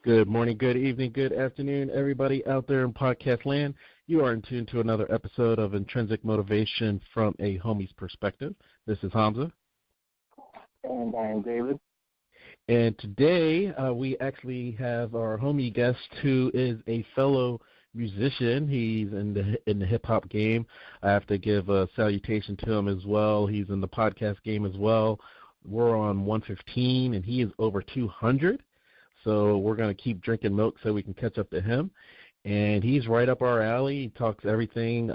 Good morning, good evening, good afternoon, everybody out there in podcast land. You are in tune to another episode of Intrinsic Motivation from a Homie's Perspective. This is Hamza. And I am David. And today we actually have our homie guest who is a fellow musician. He's in the hip-hop game. I have to give a salutation to him as well. He's in the podcast game as well. We're on 115, and he is over 200. So we're going to keep drinking milk so we can catch up to him. And he's right up our alley. He talks everything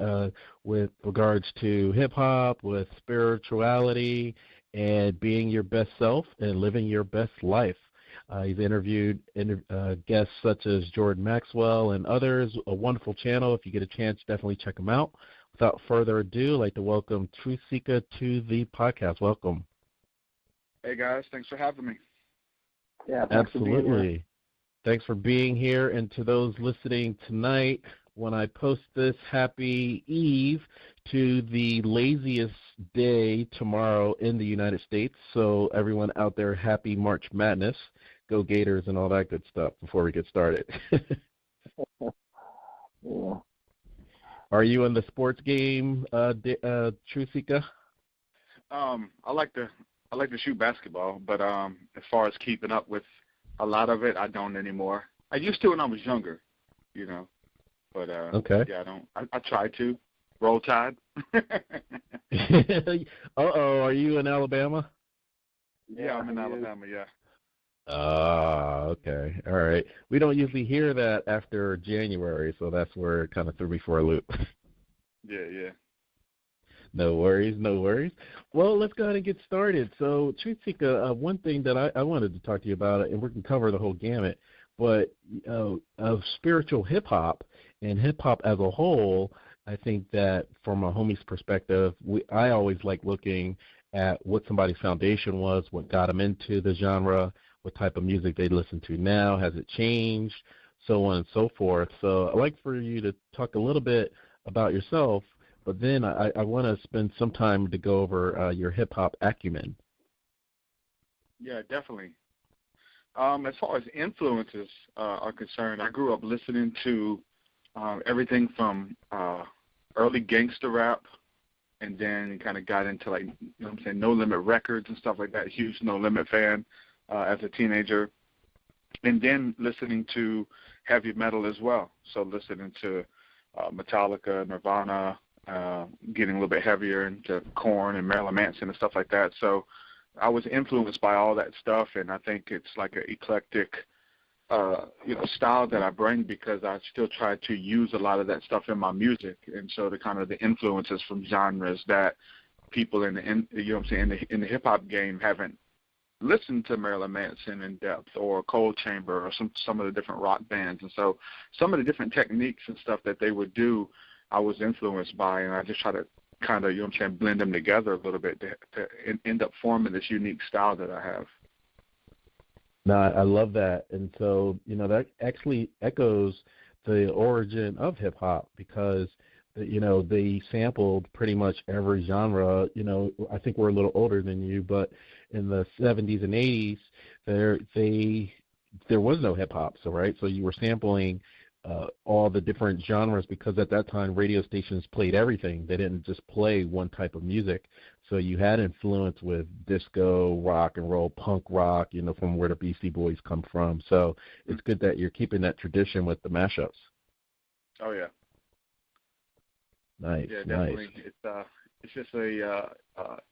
with regards to hip-hop, with spirituality, and being your best self and living your best life. He's interviewed guests such as Jordan Maxwell and others. A wonderful channel. If you get a chance, definitely check him out. Without further ado, I'd like to welcome TruthSeekah to the podcast. Welcome. Hey, guys. Thanks for having me. Yeah, absolutely. Thanks for being here. And to those listening tonight, when I post this, happy Eve to the laziest day tomorrow in the United States. So everyone out there, happy March Madness. Go Gators and all that good stuff before we get started. Yeah. Are you in the sports game, TruthSeekah? I like to shoot basketball, but as far as keeping up with a lot of it, I don't anymore. I used to when I was younger, but okay. Yeah, I don't. I try to. Roll Tide. Are you in Alabama? Yeah, I'm in Alabama. Yeah. Okay. All right. We don't usually hear that after January, so that's where it kind of threw me for a loop. Yeah. No worries. Well, let's go ahead and get started. So, TruthSeekah, one thing that I wanted to talk to you about, and we can cover the whole gamut, but of spiritual hip-hop and hip-hop as a whole, I think that from a homie's perspective, I always like looking at what somebody's foundation was, what got them into the genre, what type of music they listen to now, has it changed, so on and so forth. So I'd like for you to talk a little bit about yourself, but then I want to spend some time to go over your hip-hop acumen. Yeah, definitely. As far as influences are concerned, I grew up listening to everything from early gangster rap, and then kind of got into No Limit Records and stuff like that. Huge No Limit fan as a teenager, and then listening to heavy metal as well. So listening to Metallica, Nirvana, getting a little bit heavier into Korn and Marilyn Manson and stuff like that. So I was influenced by all that stuff, and I think it's like an eclectic style that I bring, because I still try to use a lot of that stuff in my music. And so the influences from genres that people in the hip hop game haven't listened to Marilyn Manson in depth, or Cold Chamber, or some of the different rock bands. And so some of the different techniques and stuff that they would do, I was influenced by, and I just try to blend them together a little bit to end up forming this unique style that I have. No, I love that. And so, that actually echoes the origin of hip-hop, because, they sampled pretty much every genre. I think we're a little older than you, but in the 70s and 80s, there was no hip-hop, so you were sampling all the different genres, because at that time radio stations played everything. They didn't just play one type of music. So you had influence with disco, rock and roll, punk rock, from where the Beastie Boys come from. So it's good that you're keeping that tradition with the mashups. Oh yeah. Nice. Yeah, definitely. Nice. It's just a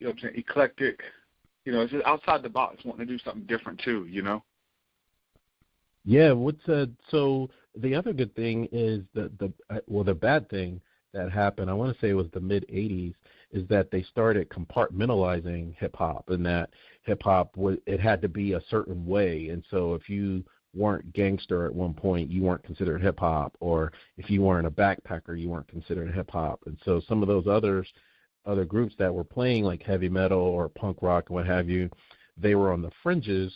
eclectic. It's just outside the box, wanting to do something different too. Yeah. So the other good thing is the bad thing that happened, I want to say it was the mid-'80s, is that they started compartmentalizing hip-hop, and that hip-hop, it had to be a certain way. And so if you weren't gangster at one point, you weren't considered hip-hop, or if you weren't a backpacker, you weren't considered hip-hop. And so some of those other groups that were playing like heavy metal or punk rock and what have you, they were on the fringes.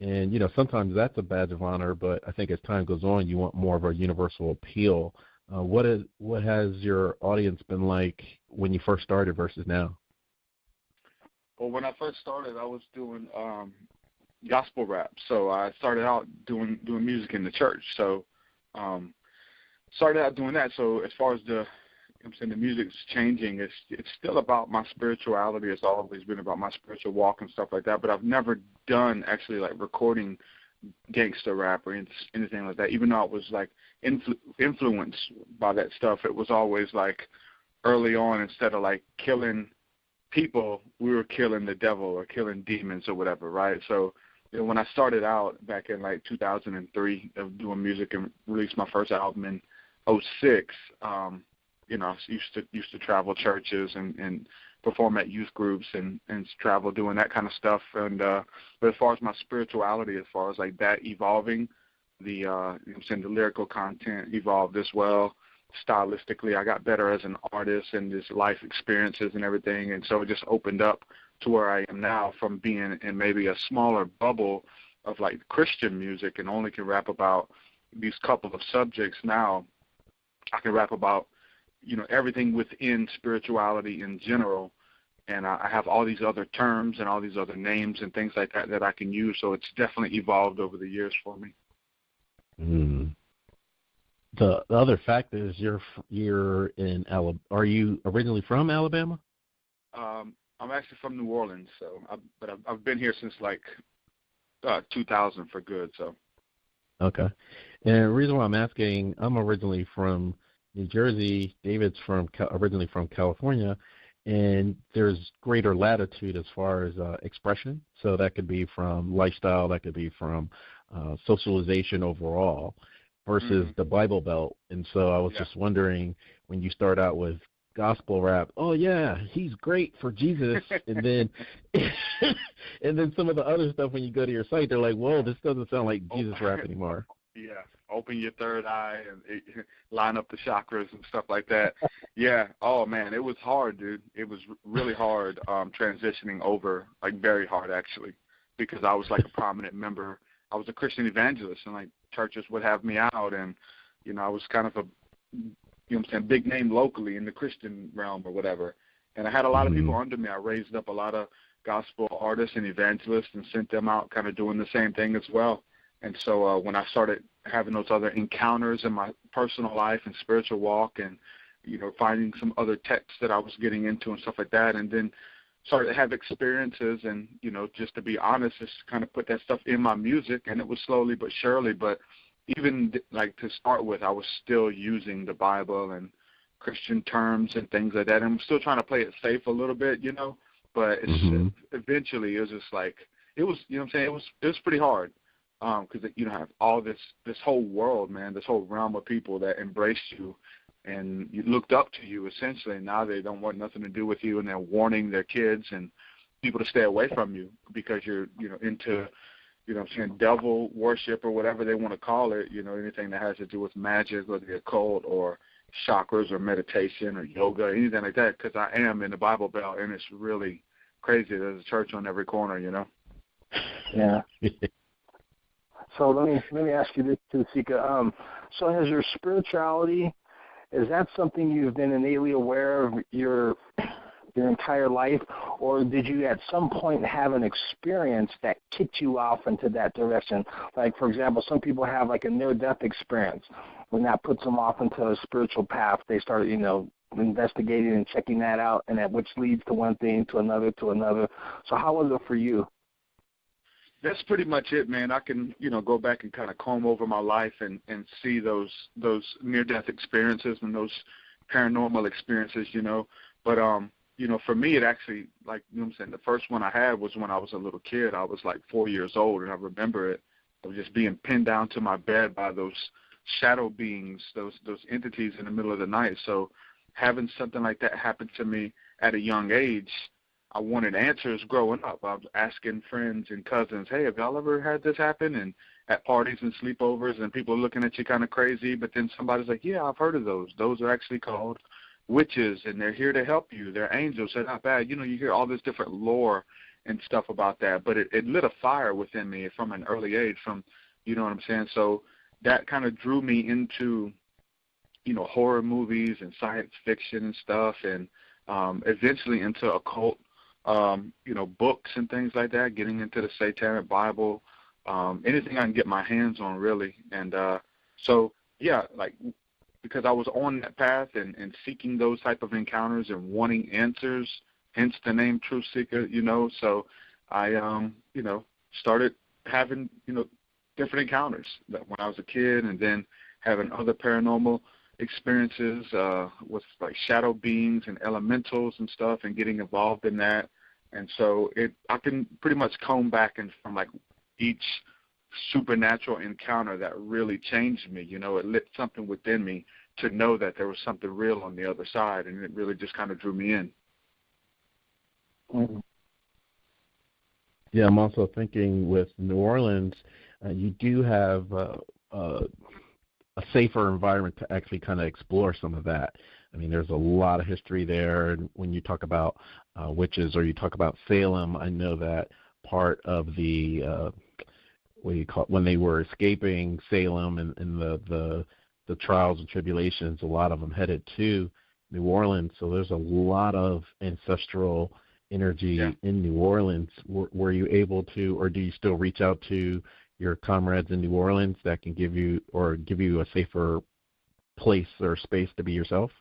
And, sometimes that's a badge of honor, but I think as time goes on, you want more of a universal appeal. What has your audience been like when you first started versus now? Well, when I first started, I was doing gospel rap. So I started out doing music in the church. So started out doing that. So as far as the music's changing, it's still about my spirituality. It's always been about my spiritual walk and stuff like that. But I've never done actually like recording gangster rap or anything like that. Even though I was like influenced by that stuff, it was always like early on, instead of like killing people, we were killing the devil or killing demons or whatever, right? So when I started out back in like 2003 of doing music and released my first album in 2006, I used to travel churches and perform at youth groups and travel doing that kind of stuff. And but as far as my spirituality, as far as like that evolving, the the lyrical content evolved as well. Stylistically, I got better as an artist and just life experiences and everything, and so it just opened up to where I am now, from being in maybe a smaller bubble of like Christian music and only can rap about these couple of subjects. Now I can rap about everything within spirituality in general, and I have all these other terms and all these other names and things like that I can use. So it's definitely evolved over the years for me. The other fact is you're in Alabama. Are you originally from Alabama? I'm actually from New Orleans, but I've been here since like 2000 for good. So. Okay, and the reason why I'm asking, I'm originally from New Jersey. David's originally from California, and there's greater latitude as far as expression. So that could be from lifestyle, that could be from socialization overall, versus the Bible Belt. And so I was just wondering, when you start out with gospel rap, oh yeah, he's great for Jesus, and then and then some of the other stuff, when you go to your site, they're like, whoa, this doesn't sound like Jesus rap anymore. Yeah, open your third eye and line up the chakras and stuff like that. Yeah, oh man, it was hard, dude. It was really hard transitioning over, like very hard actually, because I was like a prominent member. I was a Christian evangelist, and like churches would have me out, and I was kind of a big name locally in the Christian realm or whatever. And I had a lot of people under me. I raised up a lot of gospel artists and evangelists and sent them out kind of doing the same thing as well. And so when I started having those other encounters in my personal life and spiritual walk, and finding some other texts that I was getting into and stuff like that, and then started to have experiences, and just to be honest, just kind of put that stuff in my music, and it was slowly but surely. But even like to start with, I was still using the Bible and Christian terms and things like that. And I'm still trying to play it safe a little bit, but it's eventually it was just like, it was, it was pretty hard. Because have all this whole world, man, this whole realm of people that embraced you and you looked up to you essentially. And now they don't want nothing to do with you, and they're warning their kids and people to stay away from you because you're into devil worship or whatever they want to call it. Anything that has to do with magic or the occult or chakras or meditation or yoga, anything like that. Because I am in the Bible Belt, and it's really crazy. There's a church on every corner. Yeah. So let me ask you this too, Seekah. So has your spirituality, is that something you've been innately aware of your entire life, or did you at some point have an experience that kicked you off into that direction? Like, for example, some people have like a near-death experience. When that puts them off into a spiritual path, they start, investigating and checking that out, and which leads to one thing, to another, to another. So how was it for you? That's pretty much it, man. I can, go back and kind of comb over my life and see those near-death experiences and those paranormal experiences, But, for me, it actually, like, the first one I had was when I was a little kid. I was like 4 years old, and I remember it. I was just being pinned down to my bed by those shadow beings, those entities in the middle of the night. So having something like that happen to me at a young age, I wanted answers growing up. I was asking friends and cousins, hey, have y'all ever had this happen? And at parties and sleepovers, and people are looking at you kind of crazy, but then somebody's like, yeah, I've heard of those. Those are actually called witches, and they're here to help you. They're angels. They're not bad. You hear all this different lore and stuff about that, but it lit a fire within me from an early age, you know what I'm saying? So that kind of drew me into, horror movies and science fiction and stuff, and eventually into occult books and things like that, getting into the Satanic Bible, anything I can get my hands on, really. And because I was on that path and seeking those type of encounters and wanting answers, hence the name TruthSeekah, so I, started having, different encounters that when I was a kid, and then having other paranormal experiences with like shadow beings and elementals and stuff, and getting involved in that. And so I can pretty much comb back and from like each supernatural encounter that really changed me. It lit something within me to know that there was something real on the other side, and it really just kind of drew me in. Mm-hmm. Yeah, I'm also thinking with New Orleans, you do have a safer environment to actually kind of explore some of that. I mean, there's a lot of history there. And when you talk about witches, or you talk about Salem, I know that part of the when they were escaping Salem and the trials and tribulations, a lot of them headed to New Orleans. So there's a lot of ancestral energy in New Orleans. Were you able to, or do you still reach out to your comrades in New Orleans that can give you a safer place or space to be yourself?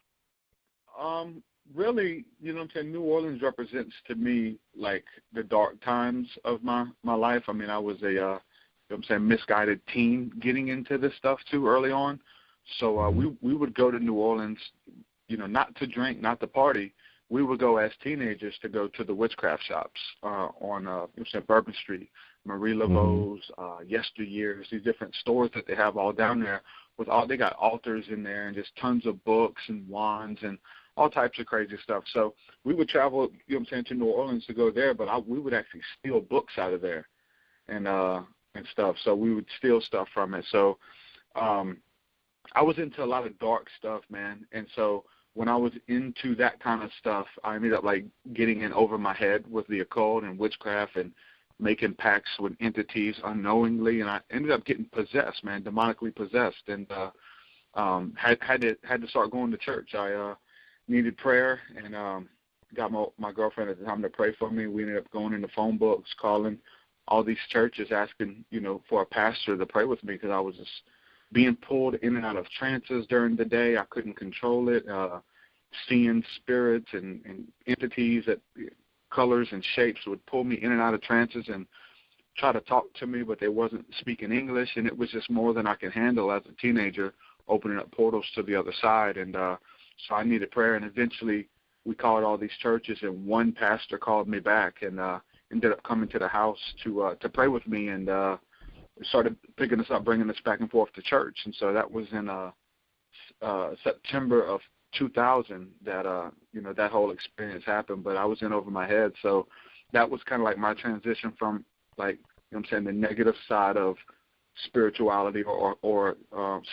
Really, New Orleans represents to me like the dark times of my life. I mean, I was a misguided teen getting into this stuff too early on. So we would go to New Orleans, not to drink, not to party. We would go as teenagers to go to the witchcraft shops on Bourbon Street, Marie Laveau's, Yesteryears, these different stores that they have all down there. They got altars in there and just tons of books and wands and all types of crazy stuff. So we would travel, to New Orleans to go there, but we would actually steal books out of there and stuff. So we would steal stuff from it. So I was into a lot of dark stuff, man. And so when I was into that kind of stuff, I ended up like getting in over my head with the occult and witchcraft and making pacts with entities unknowingly, and I ended up getting possessed, man, demonically possessed, and had to start going to church. I needed prayer, and got my girlfriend at the time to pray for me. We ended up going in the phone books, calling all these churches, asking for a pastor to pray with me, because I was just being pulled in and out of trances during the day. I couldn't control it. Seeing spirits and entities that colors and shapes would pull me in and out of trances and try to talk to me, but they wasn't speaking English, and it was just more than I could handle as a teenager, opening up portals to the other side. And so I needed prayer, and eventually we called all these churches, and one pastor called me back and ended up coming to the house to pray with me, and started picking us up, bringing us back and forth to church. And so that was in September of 2000 that that whole experience happened, but I was in over my head. So that was kind of like my transition from, like, the negative side of spirituality or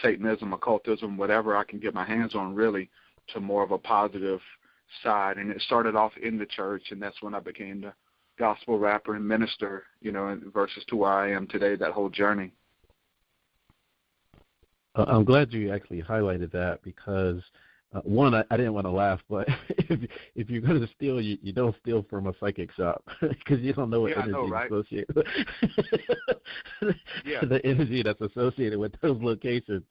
Satanism, occultism, whatever I can get my hands on, really, to more of a positive side. And it started off in the church, and that's when I became the gospel rapper and minister, versus to where I am today, that whole journey. I'm glad you actually highlighted that, because one, I didn't want to laugh, but if you're going to steal, you don't steal from a psychic shop, because you don't know what energy is associated with the energy that's associated with those locations.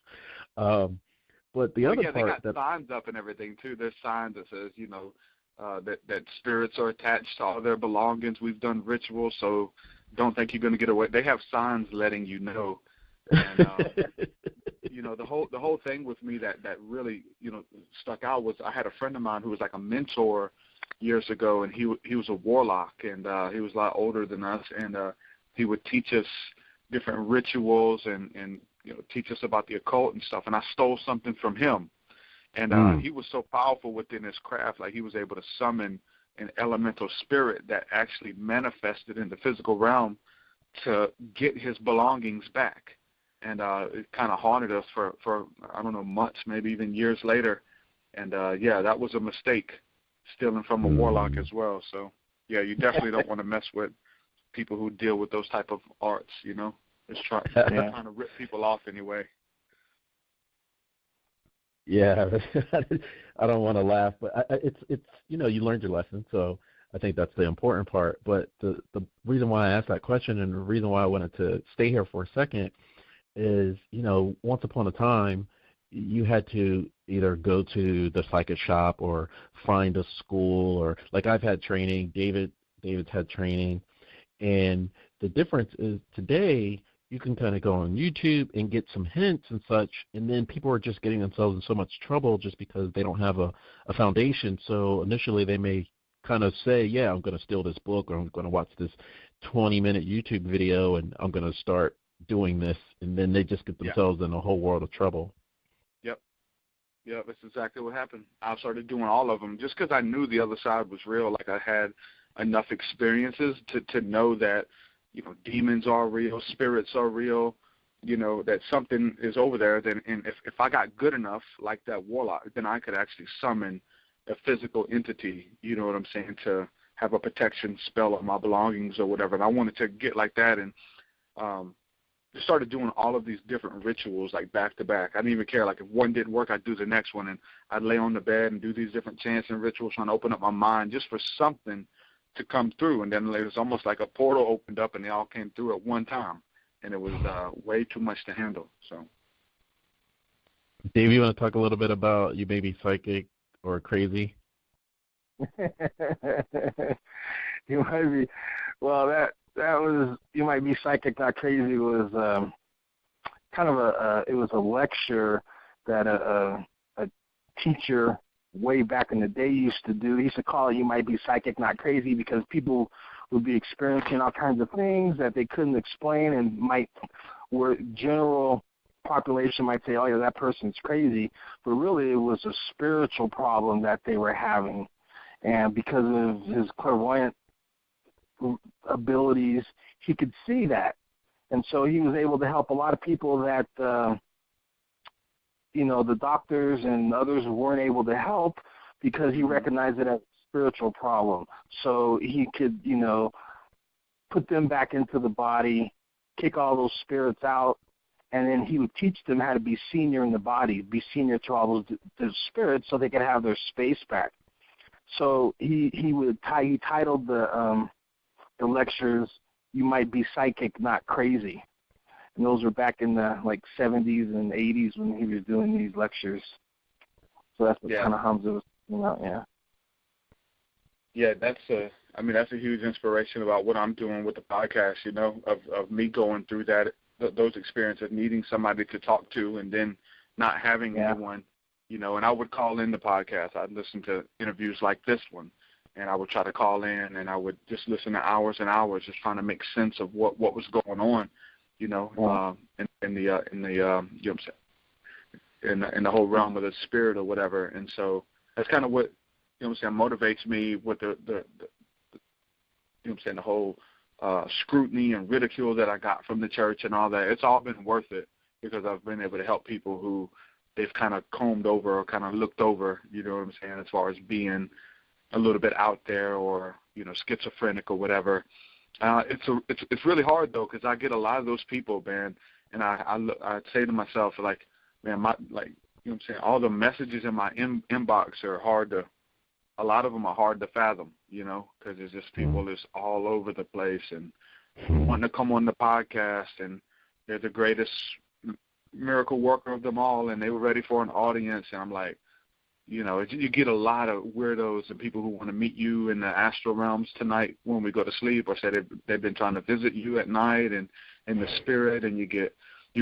But the other part, they got signs up and everything too. There's signs that says, that spirits are attached to all their belongings. We've done rituals, so don't think you're going to get away. They have signs letting you know. And the whole thing with me that really stuck out was, I had a friend of mine who was like a mentor years ago, and he was a warlock, and he was a lot older than us, and he would teach us different rituals and teach us about the occult and stuff. And I stole something from him, and he was so powerful within his craft, like he was able to summon an elemental spirit that actually manifested in the physical realm to get his belongings back. And it kind of haunted us for I don't know, months, maybe even years later. And that was a mistake, stealing from a warlock as well. So you definitely don't want to mess with people who deal with those type of arts. Just trying to rip people off anyway. Yeah, I don't want to laugh, but it's you learned your lesson. So I think that's the important part. But the reason why I asked that question and the reason why I wanted to stay here for a second is, once upon a time, you had to either go to the psychic shop or find a school, or like I've had training, David's had training, and the difference is today you can kind of go on YouTube and get some hints and such, and then people are just getting themselves in so much trouble just because they don't have a foundation. So initially they may kind of say, yeah, I'm going to steal this book, or I'm going to watch this 20-minute YouTube video, and I'm going to start doing this, and then they just get themselves in a whole world of trouble. Yep, that's exactly what happened. I started doing all of them just because I knew the other side was real. Like I had enough experiences to know that, demons are real, spirits are real, that something is over there. Then, and if I got good enough, like that warlock, then I could actually summon a physical entity, you know what I'm saying, to have a protection spell on my belongings or whatever. And I wanted to get like that, and just started doing all of these different rituals, like back to back. I didn't even care. Like if one didn't work, I'd do the next one, and I'd lay on the bed and do these different chants and rituals, trying to open up my mind just for something to come through. And then it was almost like a portal opened up, and they all came through at one time, and it was way too much to handle. So, Dave, you want to talk a little bit about you may be psychic or crazy? You might be. Well, that was, you might be psychic, not crazy, was kind of it was a lecture that a teacher way back in the day used to do. He used to call it, you might be psychic, not crazy, because people would be experiencing all kinds of things that they couldn't explain, and where general population might say, oh yeah, that person's crazy, but really it was a spiritual problem that they were having. And because of his clairvoyant abilities, he could see that, and so he was able to help a lot of people that the doctors and others weren't able to help, because he recognized it as a spiritual problem. So he could put them back into the body, kick all those spirits out, and then he would teach them how to be senior in the body, be senior to all those spirits, so they could have their space back. So he titled the lectures, "You Might Be Psychic, Not Crazy," and those were back in the 70s and 80s when he was doing these lectures. So that's what kind of Hamza was talking about. Yeah, that's a huge inspiration about what I'm doing with the podcast. Of me going through those experiences, needing somebody to talk to, and then not having anyone. And I would call in the podcast. I'd listen to interviews like this one, and I would try to call in, and I would just listen to hours and hours, just trying to make sense of what was going on, in the whole realm of the spirit or whatever. And so that's kind of what motivates me with the whole scrutiny and ridicule that I got from the church and all that. It's all been worth it, because I've been able to help people who they've kind of combed over or kind of looked over, as far as being a little bit out there or, schizophrenic or whatever. It's really hard, though, because I get a lot of those people, man, and I say to myself, like, man, all the messages in my inbox are a lot of them are hard to fathom, because there's just people that's all over the place and wanting to come on the podcast, and they're the greatest miracle worker of them all, and they were ready for an audience. And I'm like, you get a lot of weirdos and people who want to meet you in the astral realms tonight when we go to sleep, or say they've been trying to visit you at night and in the spirit. And you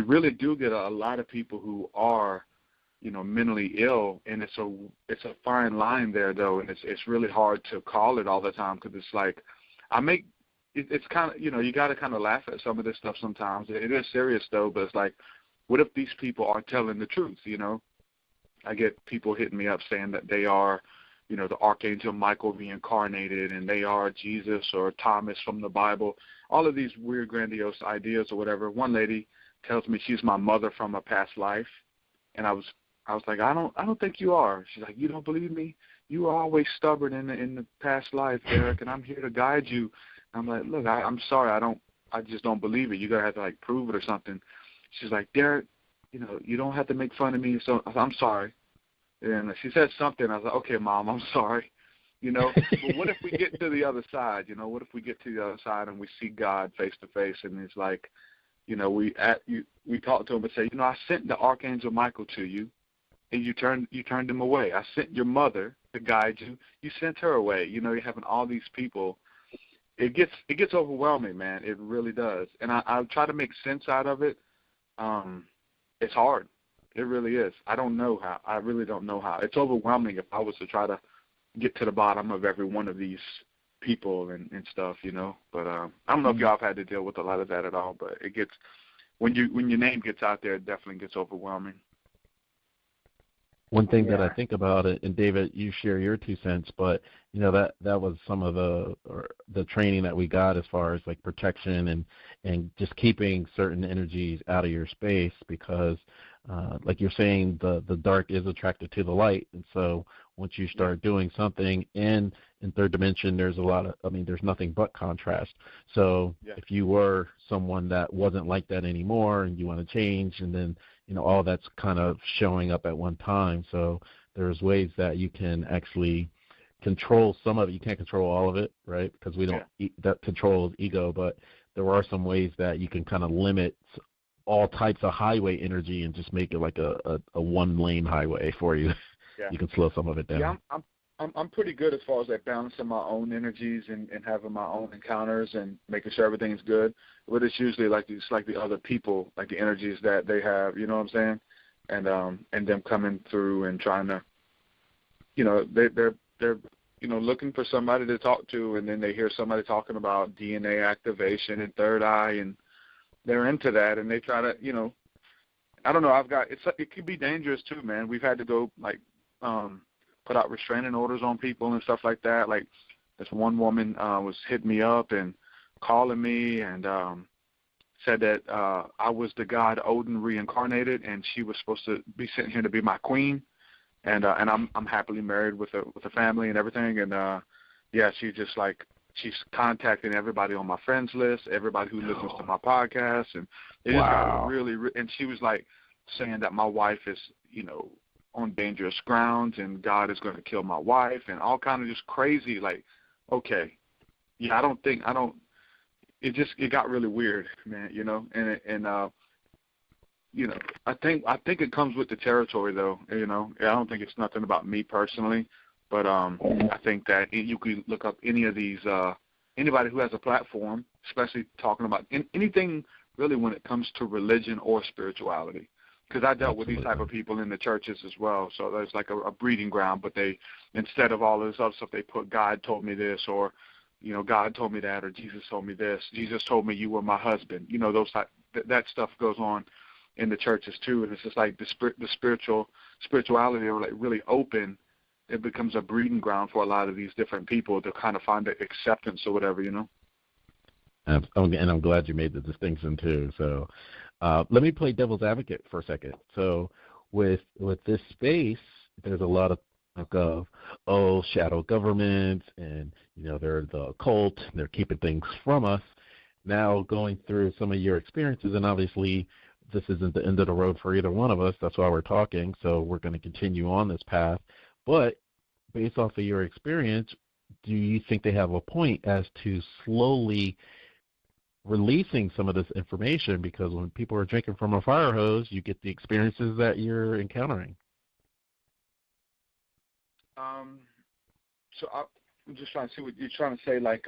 really do get a lot of people who are, mentally ill, and it's a fine line there, though, and it's really hard to call it all the time, because it's like it's kind of, you got to kind of laugh at some of this stuff sometimes. It is serious, though, but it's like, what if these people are telling the truth? I get people hitting me up saying that they are, the Archangel Michael reincarnated, and they are Jesus or Thomas from the Bible. All of these weird, grandiose ideas or whatever. One lady tells me she's my mother from a past life, and I was like, I don't think you are. She's like, you don't believe me? You were always stubborn in the past life, Derek, and I'm here to guide you. I'm like, look, I'm sorry, I just don't believe it. You're gonna have to prove it or something. She's like, Derek, you don't have to make fun of me. So I'm sorry. And she said something. I was like, okay, Mom, I'm sorry. you know. But what if we get to the other side, you know? What if we get to the other side and we see God face to face, and it's like, you know, we talk to him and say, you know, I sent the Archangel Michael to you, and you turned him away. I sent your mother to guide you. You sent her away. You know, you're having all these people. It gets overwhelming, man. It really does. And I try to make sense out of it. It's hard. It really is. I don't know how. I really don't know how. It's overwhelming if I was to try to get to the bottom of every one of these people and stuff, you know. But I don't know if y'all have had to deal with a lot of that at all. But it gets, when your name gets out there, it definitely gets overwhelming. One thing that I think about it, and David, you share your 2 cents, but you know that was some of the training that we got as far as like protection and just keeping certain energies out of your space, because like you're saying, the dark is attracted to the light, and so once you start doing something in third dimension, there's there's nothing but contrast. So if you were someone that wasn't like that anymore and you want to change, and then you know, all that's kind of showing up at one time. So there's ways that you can actually control some of it. You can't control all of it, right? Because we don't that controls ego, but there are some ways that you can kind of limit all types of highway energy and just make it like a one-lane highway for you. Yeah. You can slow some of it down. Yeah, I'm pretty good as far as like balancing my own energies and having my own encounters and making sure everything's good. But it's usually like the other people, like the energies that they have, you know what I'm saying? And them coming through and trying to, you know, they're you know, looking for somebody to talk to, and then they hear somebody talking about DNA activation and third eye, and they're into that, and they try to, you know, I don't know. It could be dangerous too, man. We've had to go like put out restraining orders on people and stuff like that. Like this one woman was hitting me up and calling me and said that I was the god Odin reincarnated, and she was supposed to be sent here to be my queen. And I'm happily married with a family and everything. And she's contacting everybody on my friends list, everybody who listens to my podcast, and it just got really. And she was like saying that my wife is, you know, on dangerous grounds, and God is going to kill my wife, and all kind of just crazy. Like, okay, yeah, it got really weird, man, you know, and you know, I think it comes with the territory, though, you know. I don't think it's nothing about me personally, but I think that you can look up any of these, anybody who has a platform, especially talking about anything really when it comes to religion or spirituality. Because I dealt with these type of people in the churches as well. So there's like a breeding ground, but they, instead of all of this other stuff, they put God told me this, or, you know, God told me that, or Jesus told me this. Jesus told me you were my husband. You know, that stuff goes on in the churches too. And it's just like the spirituality are like really open. It becomes a breeding ground for a lot of these different people to kind of find the acceptance or whatever, you know. And I'm glad you made the distinction too. So let me play devil's advocate for a second. So with this space, there's a lot of talk of shadow governments, and you know they're the occult, they're keeping things from us. Now going through some of your experiences, and obviously this isn't the end of the road for either one of us. That's why we're talking. So we're going to continue on this path. But based off of your experience, do you think they have a point as to slowly releasing some of this information? Because when people are drinking from a fire hose, you get the experiences that you're encountering. So I'm just trying to see what you're trying to say, like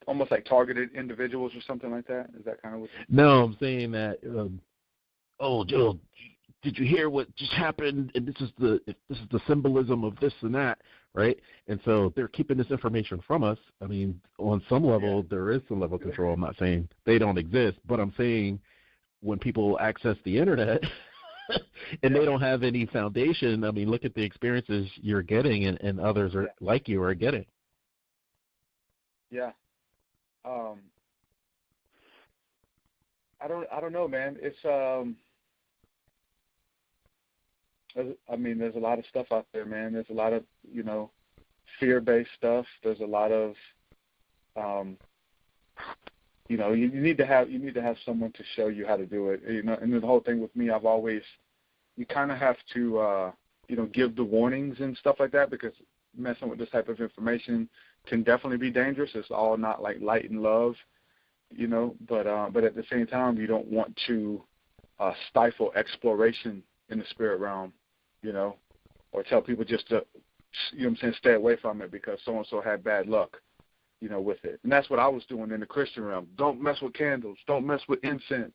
almost like targeted individuals or something like that. Is that kind of what? No, I'm saying that. Oh, Joe, did you hear what just happened? And this is the symbolism of this and that, right? And so they're keeping this information from us. I mean, on some level, there is some level of control. I'm not saying they don't exist, but I'm saying when people access the internet and they don't have any foundation, I mean, look at the experiences you're getting and others are like you are getting. Yeah. I don't know, man. It's I mean, there's a lot of stuff out there, man. There's a lot of, you know, fear-based stuff. There's a lot of, you know, you need to have someone to show you how to do it. You know, and the whole thing with me, you kind of have to give the warnings and stuff like that, because messing with this type of information can definitely be dangerous. It's all not like light and love, but at the same time, you don't want to stifle exploration in the spirit realm, or tell people just to, stay away from it because so-and-so had bad luck, with it. And that's what I was doing in the Christian realm. Don't mess with candles. Don't mess with incense.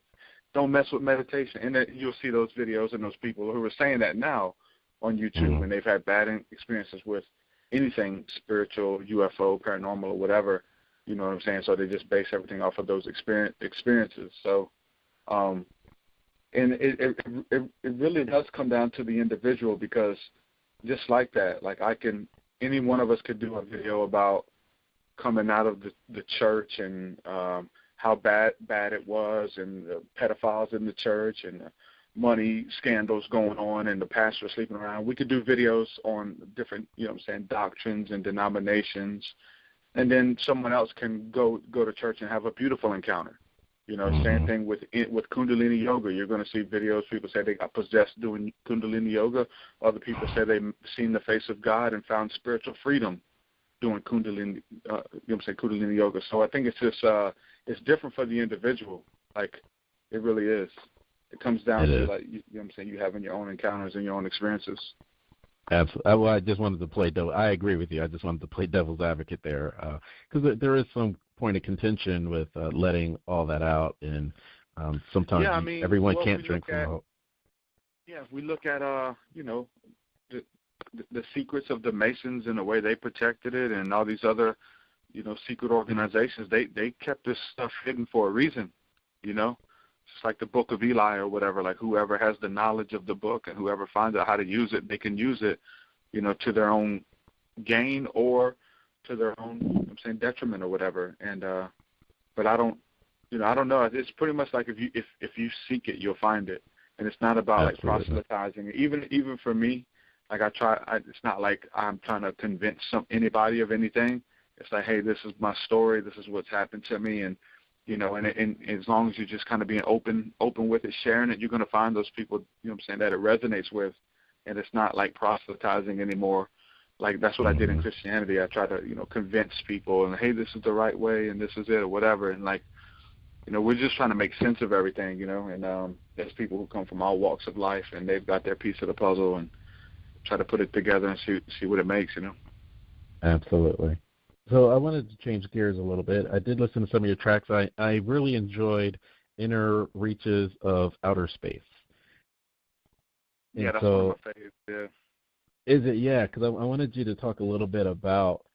Don't mess with meditation. And then you'll see those videos and those people who are saying that now on YouTube, and they've had bad experiences with anything spiritual, UFO, paranormal, or whatever, you know what I'm saying? So they just base everything off of those experiences. So, and it really does come down to the individual, because just like that, like any one of us could do a video about coming out of the church and how bad it was, and the pedophiles in the church, and the money scandals going on, and the pastor sleeping around. We could do videos on different, doctrines and denominations, and then someone else can go to church and have a beautiful encounter. Same thing with Kundalini yoga. You're going to see videos. People say they got possessed doing Kundalini yoga. Other people say they've seen the face of God and found spiritual freedom doing Kundalini, Kundalini yoga. So I think it's just it's different for the individual. Like, it really is. It comes down to, like, you having your own encounters and your own experiences. Absolutely. Well, I just wanted to play I agree with you. I just wanted to play devil's advocate there, because there is some point of contention with letting all that out, and sometimes everyone can't drink from the whole. Yeah, if we look at the secrets of the Masons and the way they protected it, and all these other secret organizations, they kept this stuff hidden for a reason. It's like the Book of Eli or whatever. Like, whoever has the knowledge of the book and whoever finds out how to use it, they can use it, to their own gain or to their own, detriment or whatever. And but I don't know. It's pretty much like if you seek it, you'll find it. And it's not about like proselytizing. Even for me, like it's not like I'm trying to convince anybody of anything. It's like, hey, this is my story. This is what's happened to me, and and as long as you're just kind of being open with it, sharing it, you're going to find those people, that it resonates with, and it's not like proselytizing anymore. Like, that's what I did in Christianity. I try to, convince people, and hey, this is the right way, and this is it, or whatever. And like, we're just trying to make sense of everything, and there's people who come from all walks of life, and they've got their piece of the puzzle, and try to put it together and see what it makes, Absolutely. So I wanted to change gears a little bit. I did listen to some of your tracks. I really enjoyed Inner Reaches of Outer Space. Yeah, that's one of my favorites, yeah. Is it? Yeah, because I wanted you to talk a little bit about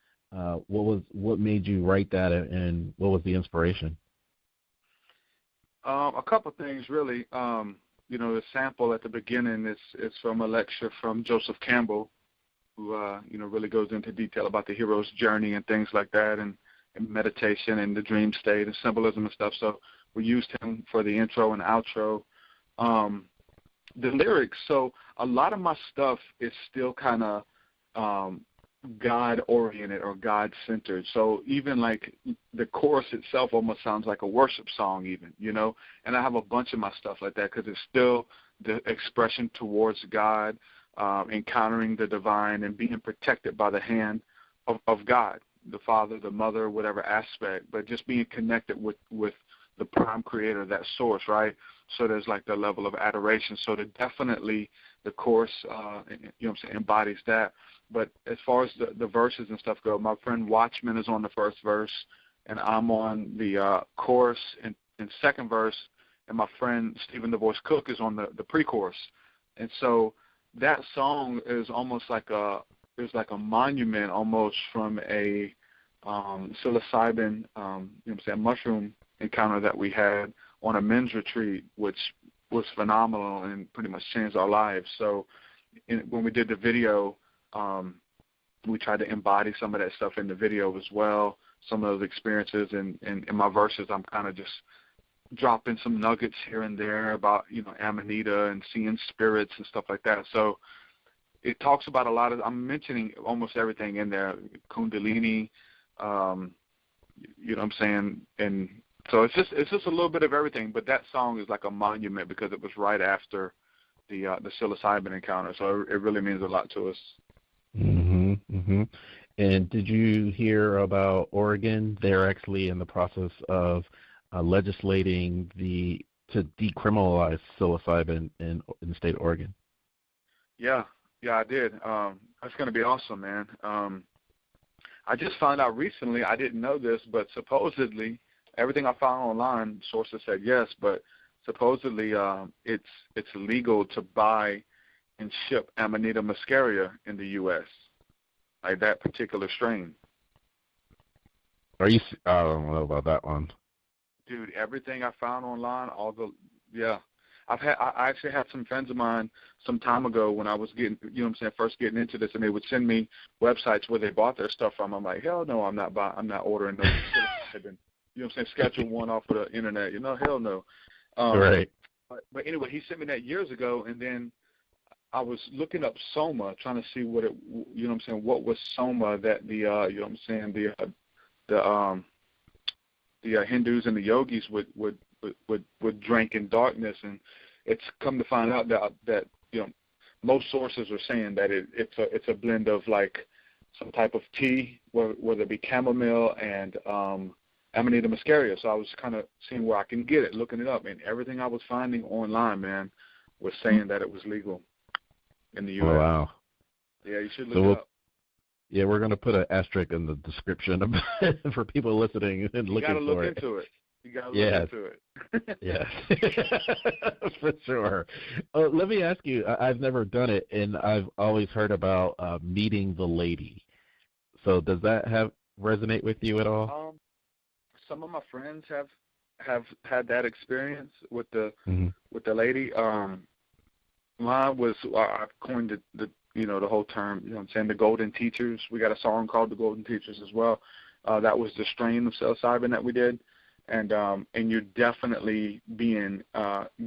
what made you write that, and what was the inspiration? A couple things, really. The sample at the beginning is from a lecture from Joseph Campbell, who really goes into detail about the hero's journey and things like that, and meditation and the dream state and symbolism and stuff. So we used him for the intro and outro. The lyrics, so a lot of my stuff is still kind of God-oriented or God-centered. So even like the chorus itself almost sounds like a worship song even, and I have a bunch of my stuff like that because it's still the expression towards God, encountering the divine and being protected by the hand of God, the Father, the Mother, whatever aspect, but just being connected with the prime creator, that source, right? So there's like the level of adoration. So definitely the chorus, embodies that. But as far as the verses and stuff go, my friend Watchman is on the first verse, and I'm on the chorus and second verse, and my friend Stephen the Voice Cook is on the pre-chorus. And so that song is almost like a monument almost from a psilocybin, mushroom encounter that we had on a men's retreat, which was phenomenal and pretty much changed our lives. So when we did the video, we tried to embody some of that stuff in the video as well, some of those experiences. And in my verses, I'm kind of just dropping some nuggets here and there about, Amanita and seeing spirits and stuff like that. So it talks about a lot of, I'm mentioning almost everything in there, Kundalini, and so it's just a little bit of everything. But that song is like a monument because it was right after the psilocybin encounter. So it really means a lot to us. Mhm. Mhm. And did you hear about Oregon? They're actually in the process of legislating to decriminalize psilocybin in the state of Oregon. Yeah, I did. That's going to be awesome, man. I just found out recently, I didn't know this, but supposedly, everything I found online, sources said yes, but supposedly it's legal to buy and ship Amanita muscaria in the U.S., like that particular strain. I don't know about that one. Dude, everything I found online, I actually had some friends of mine some time ago when I was first getting into this, and they would send me websites where they bought their stuff from. I'm like, hell no, I'm not ordering no psilocybin. Schedule one off of the internet. Hell no. Right. But anyway, he sent me that years ago, and then I was looking up soma, trying to see what was soma that the Hindus and the yogis would drink in darkness, and it's come to find out that most sources are saying that it's a blend of like some type of tea, whether it be chamomile and Amanita muscaria. So I was kind of seeing where I can get it, looking it up, and everything I was finding online, man, was saying that it was legal in the U.S. Oh, wow. Yeah, you should look it up. Yeah, we're going to put an asterisk in the description for people listening and looking for it. You got to look into it. You got to look into it. Yes, for sure. Let me ask you, I've never done it, and I've always heard about meeting the lady. So does that resonate with you at all? Some of my friends have had that experience with the lady. Mine was I coined the whole term. The Golden Teachers. We got a song called the Golden Teachers as well. That was the strain of psilocybin that we did, and you're definitely being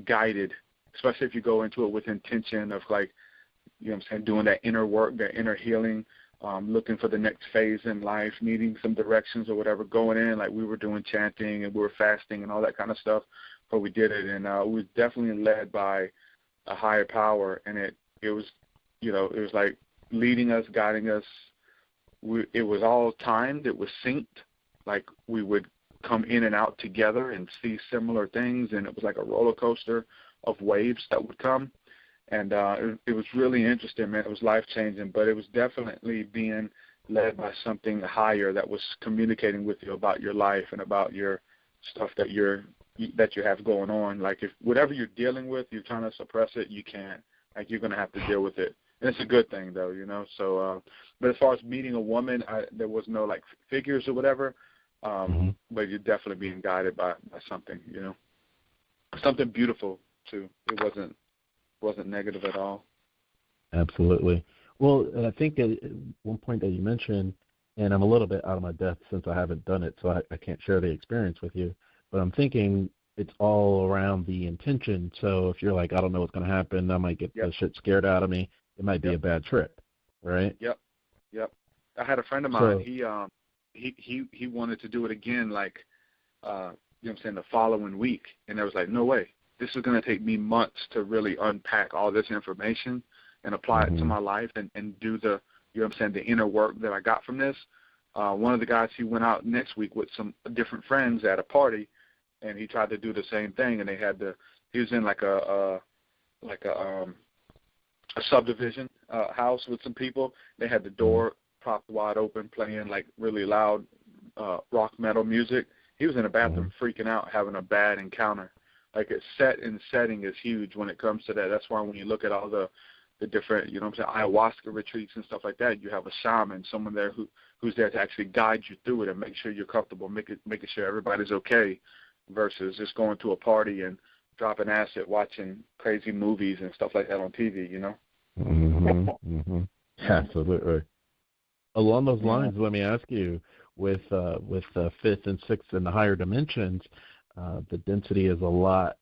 guided, especially if you go into it with intention of doing that inner work, that inner healing. Looking for the next phase in life, needing some directions or whatever, going in like we were doing chanting and we were fasting and all that kind of stuff, but we did it, and we were definitely led by a higher power, and it was like leading us, guiding us. It was all timed, it was synced, like we would come in and out together and see similar things, and it was like a roller coaster of waves that would come. And it was really interesting, man. It was life-changing, but it was definitely being led by something higher that was communicating with you about your life and about your stuff that you have going on. Like if whatever you're dealing with, you're trying to suppress it, you can't. Like you're going to have to deal with it. And it's a good thing, though, So, but as far as meeting a woman, there was no like figures or whatever. But you're definitely being guided by something, Something beautiful too. It wasn't negative at all. Absolutely. Well, I think at one point that you mentioned, and I'm a little bit out of my depth since I haven't done it, so I can't share the experience with you, but I'm thinking it's all around the intention. So if you're like, I don't know what's going to happen, I might get the shit scared out of me, it might be a bad trip, right? Yep. I had a friend of mine, he wanted to do it again, like, the following week, and I was like, no way. This is going to take me months to really unpack all this information and apply it to my life and do the, the inner work that I got from this. One of the guys, he went out next week with some different friends at a party, and he tried to do the same thing, and he was in like a subdivision house with some people. They had the door propped wide open, playing like really loud rock metal music. He was in the bathroom freaking out, having a bad encounter. Like it's setting is huge when it comes to that. That's why when you look at all the different, ayahuasca retreats and stuff like that, you have a shaman, someone there who's there to actually guide you through it and make sure you're comfortable, making sure everybody's okay, versus just going to a party and dropping acid, watching crazy movies and stuff like that on TV, Absolutely. Along those lines, let me ask you, with fifth and sixth and the higher dimensions, the density is a lot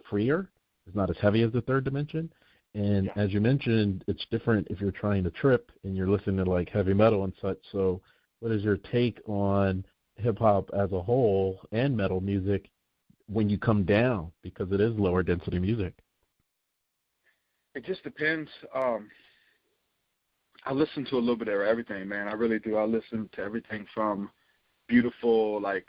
freer. It's not as heavy as the third dimension. And as you mentioned, it's different if you're trying to trip and you're listening to like heavy metal and such. So what is your take on hip-hop as a whole and metal music when you come down, because it is lower density music? It just depends. I listen to a little bit of everything, man. I really do. I listen to everything from beautiful, like,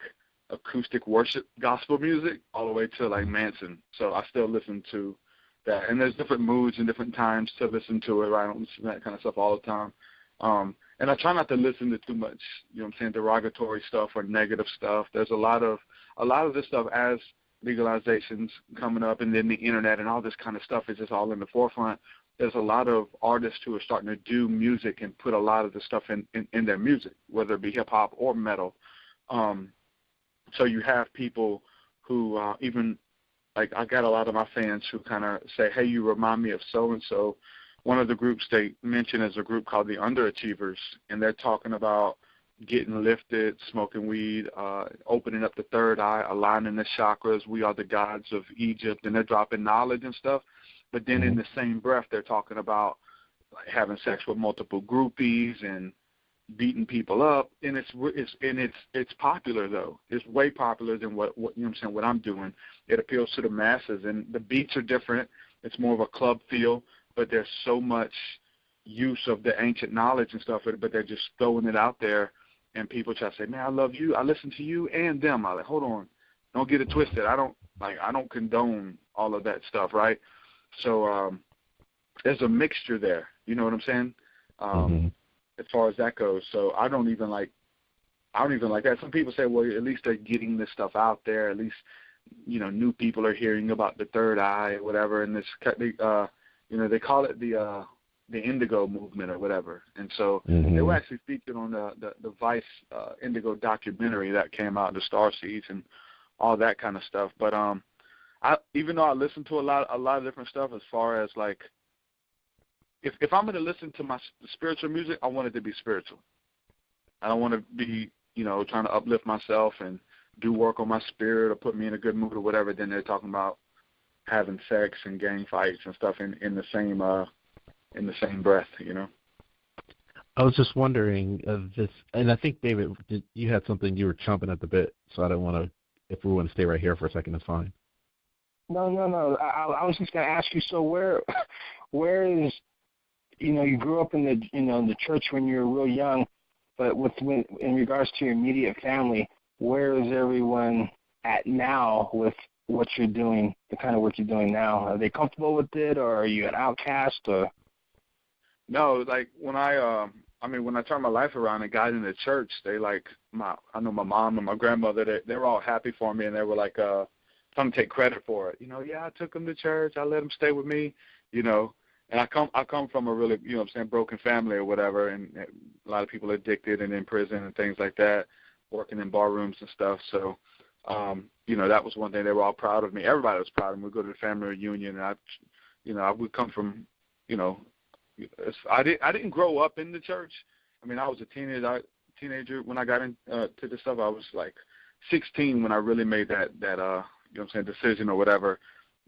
acoustic worship gospel music all the way to, like, Manson. So I still listen to that. And there's different moods and different times to listen to it, right? I don't listen to that kind of stuff all the time. And I try not to listen to too much, you know what I'm saying, derogatory stuff or negative stuff. There's a lot of this stuff as legalization's coming up, and then the internet and all this kind of stuff is just all in the forefront. There's a lot of artists who are starting to do music and put a lot of the stuff in their music, whether it be hip-hop or metal. So you have people who even, like, I got a lot of my fans who kind of say, hey, you remind me of so-and-so. One of the groups they mention is a group called the Underachievers, and they're talking about getting lifted, smoking weed, opening up the third eye, aligning the chakras. We are the gods of Egypt, and they're dropping knowledge and stuff. But then in the same breath, they're talking about, like, having sex with multiple groupies and beating people up. And it's popular though. It's way popular than what you know what I'm saying, what I'm doing. It appeals to the masses, and the beats are different. It's more of a club feel, but there's so much use of the ancient knowledge and stuff, but they're just throwing it out there. And people try to say, man, I love you. I listen to you and them. I'm like, hold on. Don't get it twisted. I don't condone all of that stuff, right? So there's a mixture there. You know what I'm saying? As far as that goes. So I don't even like that. Some people say, well, at least they're getting this stuff out there. At least, you know, new people are hearing about the third eye or whatever. And this, you know, they call it the Indigo movement or whatever. And so they were actually featured on the Vice Indigo documentary that came out, the Starseeds and all that kind of stuff. But even though I listen to a lot of different stuff, as far as, like, if I'm going to listen to my spiritual music, I want it to be spiritual. I don't want to be, you know, trying to uplift myself and do work on my spirit or put me in a good mood or whatever. Then they're talking about having sex and gang fights and stuff in the same breath, you know. I was just wondering this, and I think, David, you had something you were chomping at the bit, so I don't want to. If we want to stay right here for a second, it's fine. No. I was just going to ask you. So where is, you know, you grew up in the church when you were real young, but in regards to your immediate family, where is everyone at now with what you're doing, the kind of work you're doing now? Are they comfortable with it, or are you an outcast, or? No, like, when I turned my life around and got into church, they, like, I know my mom and my grandmother, they were all happy for me, and they were like, trying to take credit for it. You know, yeah, I took them to church, I let them stay with me, you know. And I come from a really, you know what I'm saying, broken family or whatever, and a lot of people addicted and in prison and things like that, working in bar rooms and stuff. So, you know, that was one thing. They were all proud of me. Everybody was proud of me. We'd go to the family reunion, and I would come from, you know, I didn't grow up in the church. I mean, I was a teenager when I got into this stuff. I was like 16 when I really made that you know what I'm saying, decision or whatever.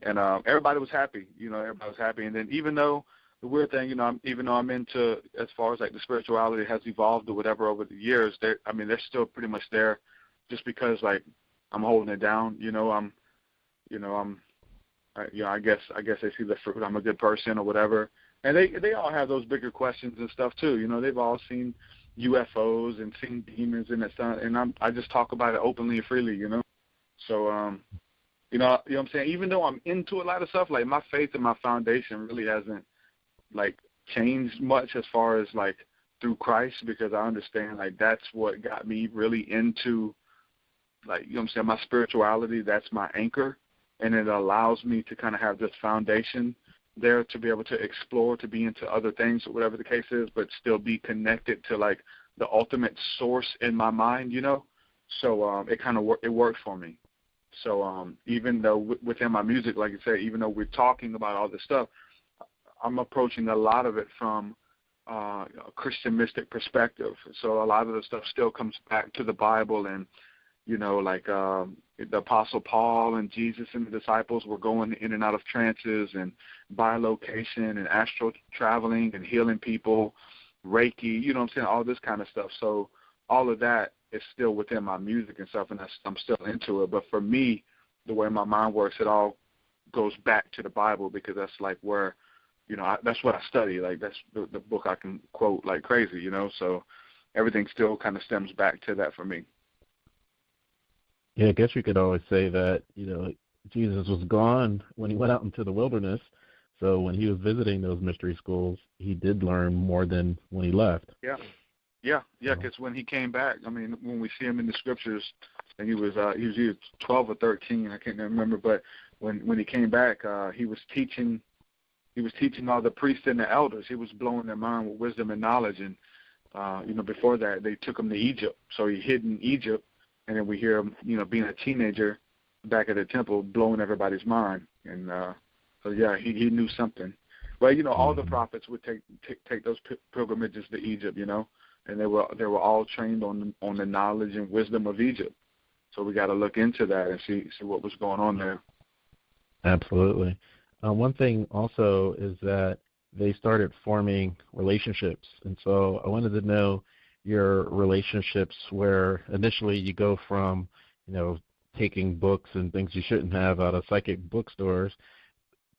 And everybody was happy, you know, everybody was happy. And then even though the weird thing, you know, even though I'm into, as far as, like, the spirituality has evolved or whatever over the years, they're still pretty much there, just because, like, I'm holding it down, you know, I guess they see the fruit. I'm a good person or whatever. And they all have those bigger questions and stuff too. You know, they've all seen UFOs and seen demons and that stuff. And I just talk about it openly and freely, you know. So, you know what I'm saying? Even though I'm into a lot of stuff, like, my faith and my foundation really hasn't, like, changed much as far as, like, through Christ, because I understand, like, that's what got me really into, like, you know what I'm saying, my spirituality. That's my anchor, and it allows me to kind of have this foundation there to be able to explore, to be into other things or whatever the case is, but still be connected to, like, the ultimate source in my mind, you know. So it kind of it worked for me. So even though within my music, like you said, even though we're talking about all this stuff, I'm approaching a lot of it from a Christian mystic perspective. So a lot of the stuff still comes back to the Bible, and, you know, like the Apostle Paul and Jesus and the disciples were going in and out of trances and bilocation and astral traveling and healing people, Reiki, you know what I'm saying, all this kind of stuff. So all of that is still within my music and stuff, and I'm still into it. But for me, the way my mind works, it all goes back to the Bible, because that's, like, where that's what I study. Like, that's the book I can quote like crazy, so everything still kind of stems back to that for me. Yeah, I guess you could always say that, Jesus was gone when he went out into the wilderness. So when he was visiting those mystery schools, he did learn more than when he left. Yeah, because when he came back, I mean, when we see him in the scriptures, and he was either 12 or 13, I can't remember, but when he came back, he was teaching all the priests and the elders. He was blowing their mind with wisdom and knowledge, and before that, they took him to Egypt. So he hid in Egypt, and then we hear him, being a teenager back at the temple, blowing everybody's mind. And so yeah, he knew something. But all the prophets would take those pilgrimages to Egypt, and they were all trained on the knowledge and wisdom of Egypt. So we got to look into that and see what was going on there. Absolutely. One thing also is that they started forming relationships, and so I wanted to know your relationships where initially you go from, taking books and things you shouldn't have out of psychic bookstores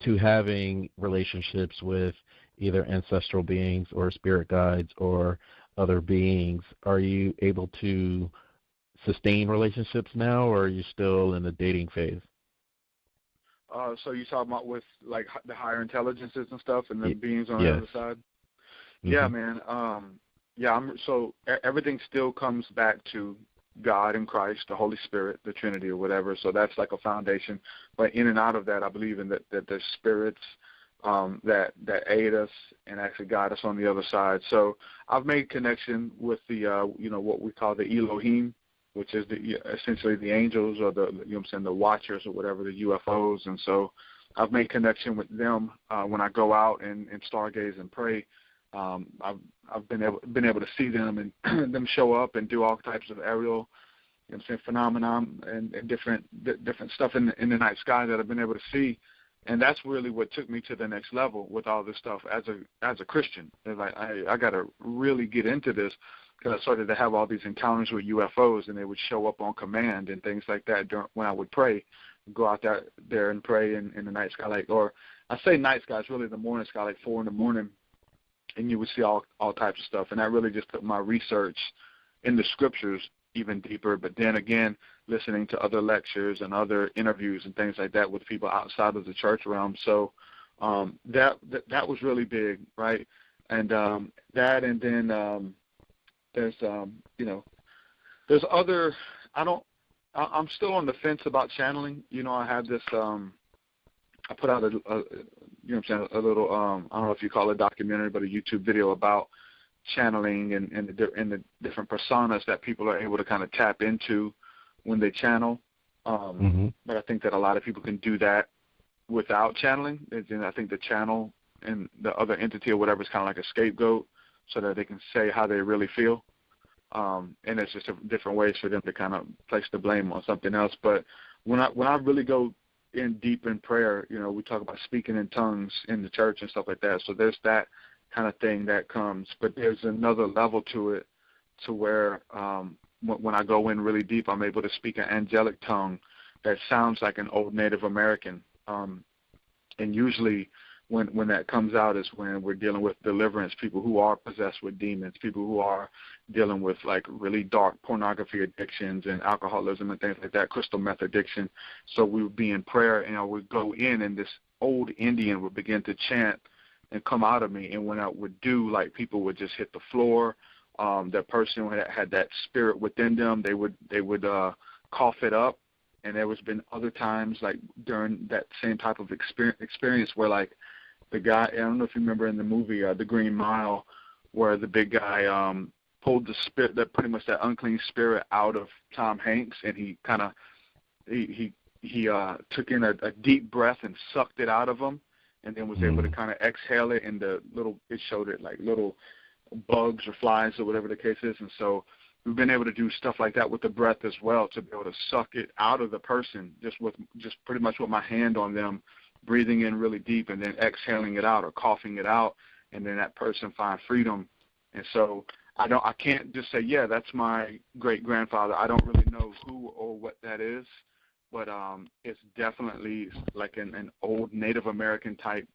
to having relationships with either ancestral beings or spirit guides or other beings. Are you able to sustain relationships now, or are you still in the dating phase? So you talking about with like the higher intelligences and stuff, and the beings on the other side? Mm-hmm. Yeah, man. So everything still comes back to God and Christ, the Holy Spirit, the Trinity, or whatever. So that's like a foundation. But in and out of that, I believe in that there's spirits that aid us and actually guide us on the other side. So I've made connection with the what we call the Elohim, which is essentially the angels, or the watchers or whatever, the UFOs. And so I've made connection with them when I go out and stargaze and pray. I've been able to see them and them show up and do all types of aerial, phenomenon and different stuff in the night sky that I've been able to see. And that's really what took me to the next level with all this stuff as a Christian. It's like I got to really get into this, because I started to have all these encounters with UFOs, and they would show up on command and things like that when I would pray, go out there and pray in the night sky, or I say night sky, it's really the morning sky, like 4 a.m, and you would see all types of stuff. And that really just took my research in the scriptures even deeper. But then again, listening to other lectures and other interviews and things like that with people outside of the church realm. So that was really big, right? And that, and then there's there's other. I'm still on the fence about channeling. I have this. I put out a little. I don't know if you call it a documentary, but a YouTube video about channeling and the different personas that people are able to kind of tap into when they channel. But I think that a lot of people can do that without channeling. And I think the channel and the other entity or whatever is kind of like a scapegoat, so that they can say how they really feel. And it's just different ways for them to kind of place the blame on something else. But when I really go in deep in prayer, we talk about speaking in tongues in the church and stuff like that. So there's that kind of thing that comes. But there's another level to it, to where when I go in really deep, I'm able to speak an angelic tongue that sounds like an old Native American. And usually when that comes out is when we're dealing with deliverance, people who are possessed with demons, people who are dealing with like really dark pornography addictions and alcoholism and things like that, crystal meth addiction. So we would be in prayer, and I would go in, and this old Indian would begin to chant and come out of me. And when I would do, like, people would just hit the floor. That person had that spirit within them. They would cough it up. And there was been other times, like during that same type of experience where, like, the guy, I don't know if you remember in the movie The Green Mile, where the big guy pulled the spirit, that pretty much that unclean spirit out of Tom Hanks, and he kind of he took in a deep breath and sucked it out of him, and then was able to kind of exhale it, and it showed it like little bugs or flies or whatever the case is. And so we've been able to do stuff like that with the breath as well, to be able to suck it out of the person just pretty much with my hand on them, breathing in really deep and then exhaling it out or coughing it out, and then that person find freedom. And so I can't just say, yeah, that's my great-grandfather. I don't really know who or what that is, but it's definitely like an old Native American type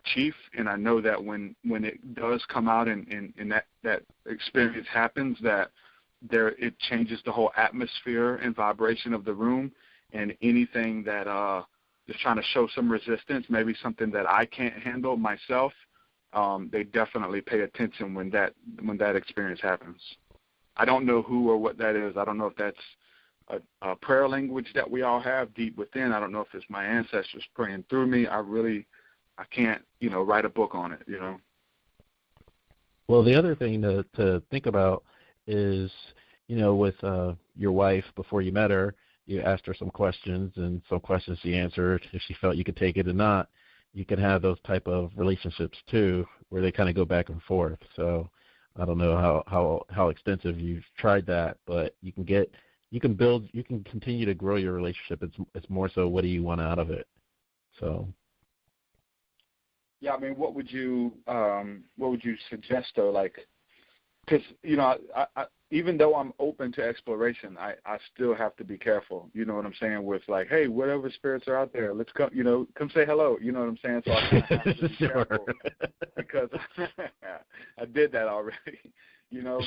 chief, and I know that when it does come out and that experience happens, that it changes the whole atmosphere and vibration of the room, and anything that is trying to show some resistance, maybe something that I can't handle myself, they definitely pay attention when that experience happens. I don't know who or what that is. I don't know if that's a prayer language that we all have deep within. I don't know if it's my ancestors praying through me. I can't, write a book on it, Well, the other thing to think about is, with your wife, before you met her, you asked her some questions, and some questions she answered. If she felt you could take it or not, you can have those type of relationships too, where they kind of go back and forth. So I don't know how extensive you've tried that, but you can continue to grow your relationship. It's more so, what do you want out of it? So. Yeah, I mean, what would you suggest though? Like, because I even though I'm open to exploration, I still have to be careful. You know what I'm saying? With like, hey, whatever spirits are out there, let's come. Come say hello. You know what I'm saying? So I kind of have to be careful because I did that already.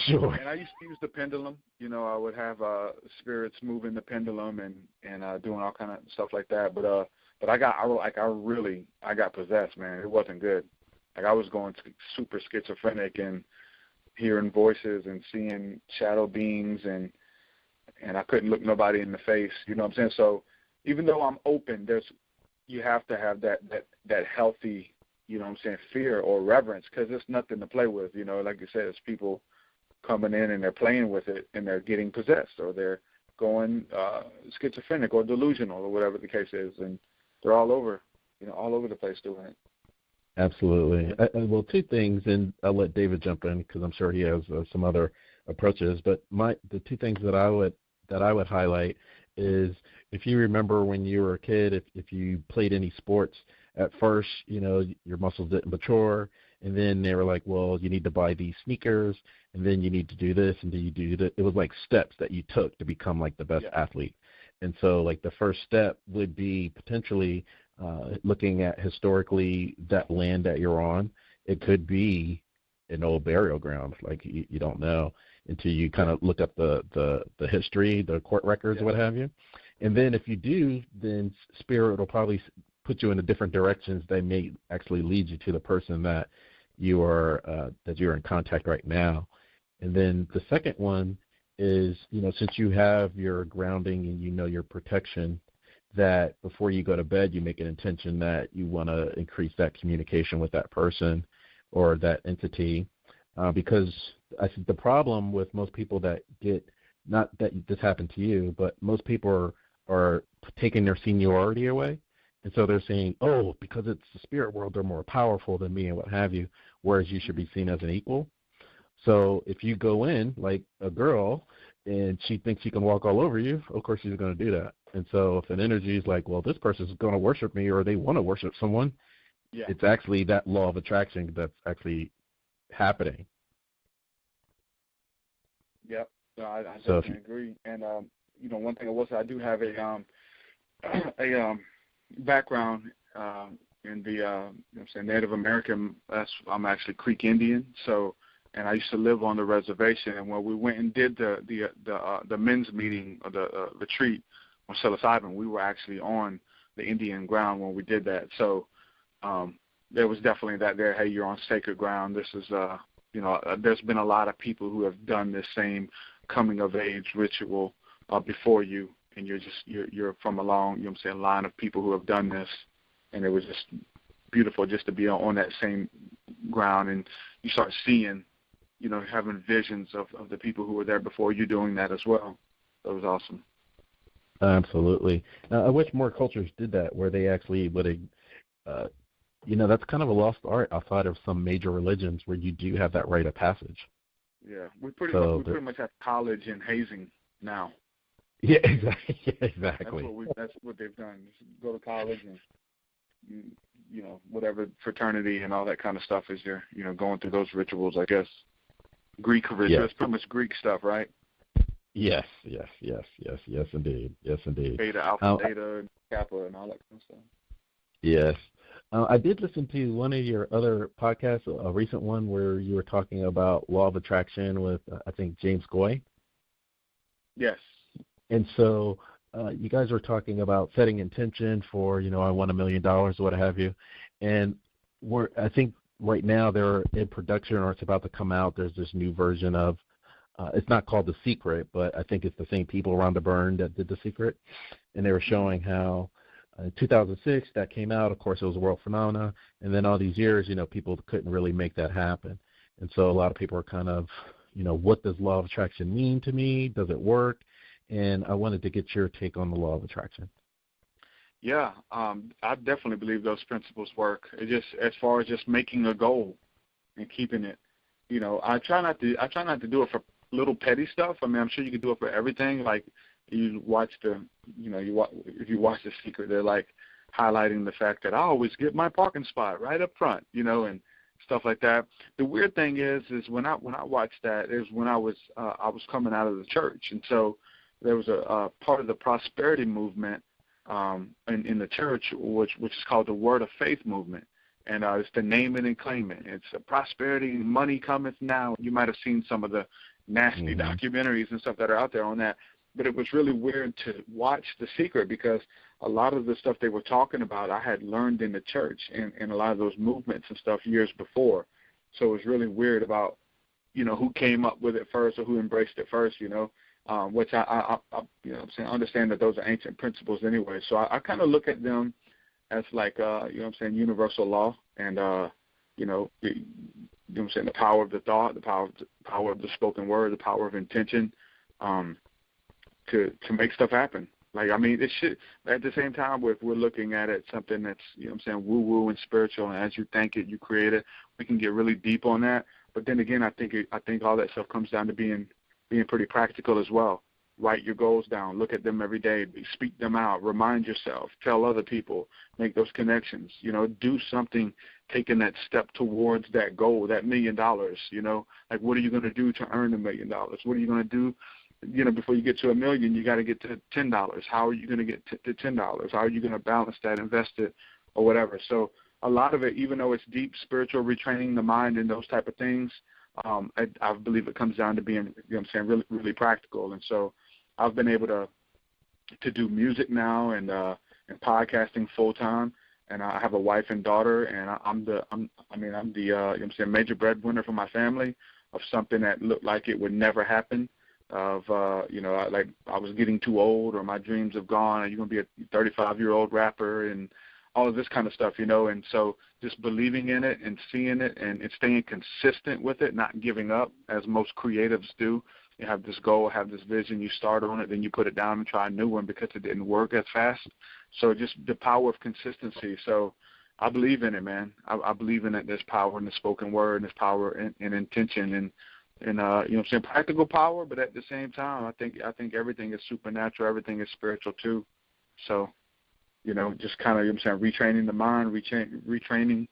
Sure. And I used to use the pendulum. I would have spirits moving the pendulum and doing all kind of stuff like that. But I got possessed, man. It wasn't good. Like, I was going super schizophrenic and hearing voices and seeing shadow beings, and I couldn't look nobody in the face. You know what I'm saying? So even though I'm open, you have to have that healthy, fear or reverence, because it's nothing to play with. Like you said, it's people coming in and they're playing with it and they're getting possessed, or they're going schizophrenic or delusional or whatever the case is, and they're all over the place doing it. Absolutely. Well, two things, and I'll let David jump in because I'm sure he has some other approaches. But the two things that I would highlight is, if you remember when you were a kid, if you played any sports, at first, your muscles didn't mature, and then they were like, well, you need to buy these sneakers, and then you need to do this, and then you do that. It was like steps that you took to become like the best athlete. And so, like, the first step would be potentially looking at historically that land that you're on. It could be an old burial ground. Like, you don't know until you kind of look up the history, the court records, what have you. And then if you do, then spirit will probably put you in a different directions. They may actually lead you to the person that you're in contact right now. And then the second one is, since you have your grounding and your protection, that before you go to bed, you make an intention that you want to increase that communication with that person or that entity. Because I think the problem with most people that get, not that this happened to you, but most people are taking their seniority away. And so they're saying, oh, because it's the spirit world, they're more powerful than me and what have you, whereas you should be seen as an equal. So if you go in like a girl and she thinks she can walk all over you, of course she's going to do that. And so if an energy is like, well, this person's going to worship me, or they want to worship someone, it's actually that law of attraction that's actually happening. Yep. No, I definitely agree. And, one thing I will say, I do have a background in the Native American. I'm actually Creek Indian, and I used to live on the reservation. And when we went and did the men's meeting or the retreat on psilocybin, we were actually on the Indian ground when we did that. So there was definitely that there. Hey, you're on sacred ground. This is there's been a lot of people who have done this same coming of age ritual before you, and you're from a long line of people who have done this, and it was just beautiful just to be on that same ground, and you start seeing, having visions of the people who were there before you doing that as well. That was awesome. Absolutely. I wish more cultures did that, where they actually would, that's kind of a lost art outside of some major religions, where you do have that rite of passage. Yeah, we pretty much have college and hazing now. Yeah, exactly. That's what they've done. Just go to college and whatever fraternity and all that kind of stuff is there. Going through those rituals, I guess. Greek rituals. Yes. It's pretty much Greek stuff, right? Yes, indeed. Yes, indeed. Beta, alpha, theta, kappa, and all that kind of stuff. Yes. I did listen to one of your other podcasts, a recent one where you were talking about law of attraction with, I think, James Goy. Yes. And so you guys were talking about setting intention for, I want $1 million, what have you. And I think right now they're in production, or it's about to come out. There's this new version of, it's not called The Secret, but I think it's the same people around the burn that did The Secret. And they were showing how in 2006 that came out. Of course, it was a world phenomena. And then all these years, people couldn't really make that happen. And so a lot of people are kind of, what does law of attraction mean to me? Does it work? And I wanted to get your take on the law of attraction. Yeah, I definitely believe those principles work. It just, as far as just making a goal and keeping it, I try not to do it for little petty stuff. I mean, I'm sure you can do it for everything. Like you watch if you watch The Secret, they're like highlighting the fact that I always get my parking spot right up front, and stuff like that. The weird thing is when I watched that is when I was coming out of the church, and so there was a part of the prosperity movement in the church, which is called the Word of Faith movement, and it's the name it and claim it. It's a prosperity, money cometh now. You might have seen some of the nasty documentaries and stuff that are out there on that. But it was really weird to watch The Secret because a lot of the stuff they were talking about I had learned in the church and a lot of those movements and stuff years before. So it was really weird about, who came up with it first or who embraced it first, which I understand that those are ancient principles anyway. So I kind of look at them as like, universal law and, the power of the thought, the power of the spoken word, the power of intention, to make stuff happen. Like, I mean, it should, at the same time, if we're looking at it, something that's, woo-woo and spiritual, and as you think it, you create it, we can get really deep on that. But then again, I think all that stuff comes down to being pretty practical as well. Write your goals down, look at them every day, speak them out, remind yourself, tell other people, make those connections, do something, taking that step towards that goal, that $1 million, like what are you going to do to earn $1 million? What are you going to do? Before you get to $1 million, you got to get to $10. How are you going to get to $10? How are you going to balance that, invest it, or whatever? So a lot of it, even though it's deep spiritual, retraining the mind and those type of things, I believe it comes down to being, really, really practical. And so I've been able to do music now and podcasting full time. And I have a wife and daughter, and I'm the major breadwinner for my family of something that looked like it would never happen. Of like I was getting too old, or my dreams have gone. Are you going to be a 35-year-old rapper and all of this kind of stuff, And so just believing in it and seeing it and staying consistent with it, not giving up, as most creatives do. You have this goal, have this vision, you start on it, then you put it down and try a new one because it didn't work as fast. So just the power of consistency. So I believe in it, man. I believe in it. There's power in the spoken word, and there's power in intention and practical power, but at the same time, I think everything is supernatural, everything is spiritual too. So, just kind of, retraining the mind, retraining,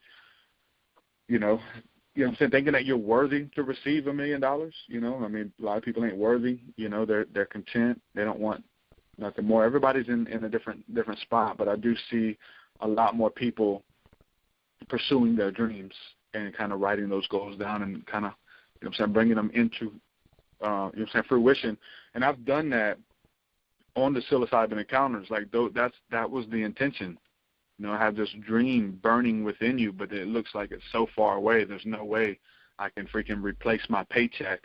thinking that you're worthy to receive $1 million. I mean, a lot of people ain't worthy. They're content. They don't want nothing more. Everybody's in a different spot, but I do see a lot more people pursuing their dreams and kind of writing those goals down and kind of, bringing them into, fruition. And I've done that on the psilocybin encounters. Like, that was the intention. I have this dream burning within you, but it looks like it's so far away. There's no way I can freaking replace my paycheck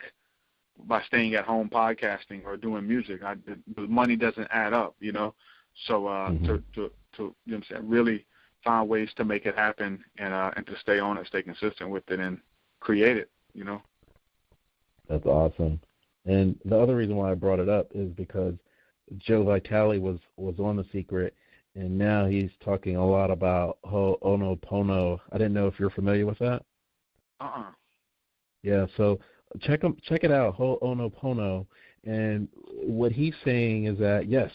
by staying at home podcasting or doing music. The money doesn't add up, So to really find ways to make it happen and to stay on it, stay consistent with it, and create it, That's awesome. And the other reason why I brought it up is because Joe Vitale was on The Secret, and now he's talking a lot about Ho'oponopono. I didn't know if you're familiar with that. Yeah, so check it out, Ho'oponopono. And what he's saying is that, yes,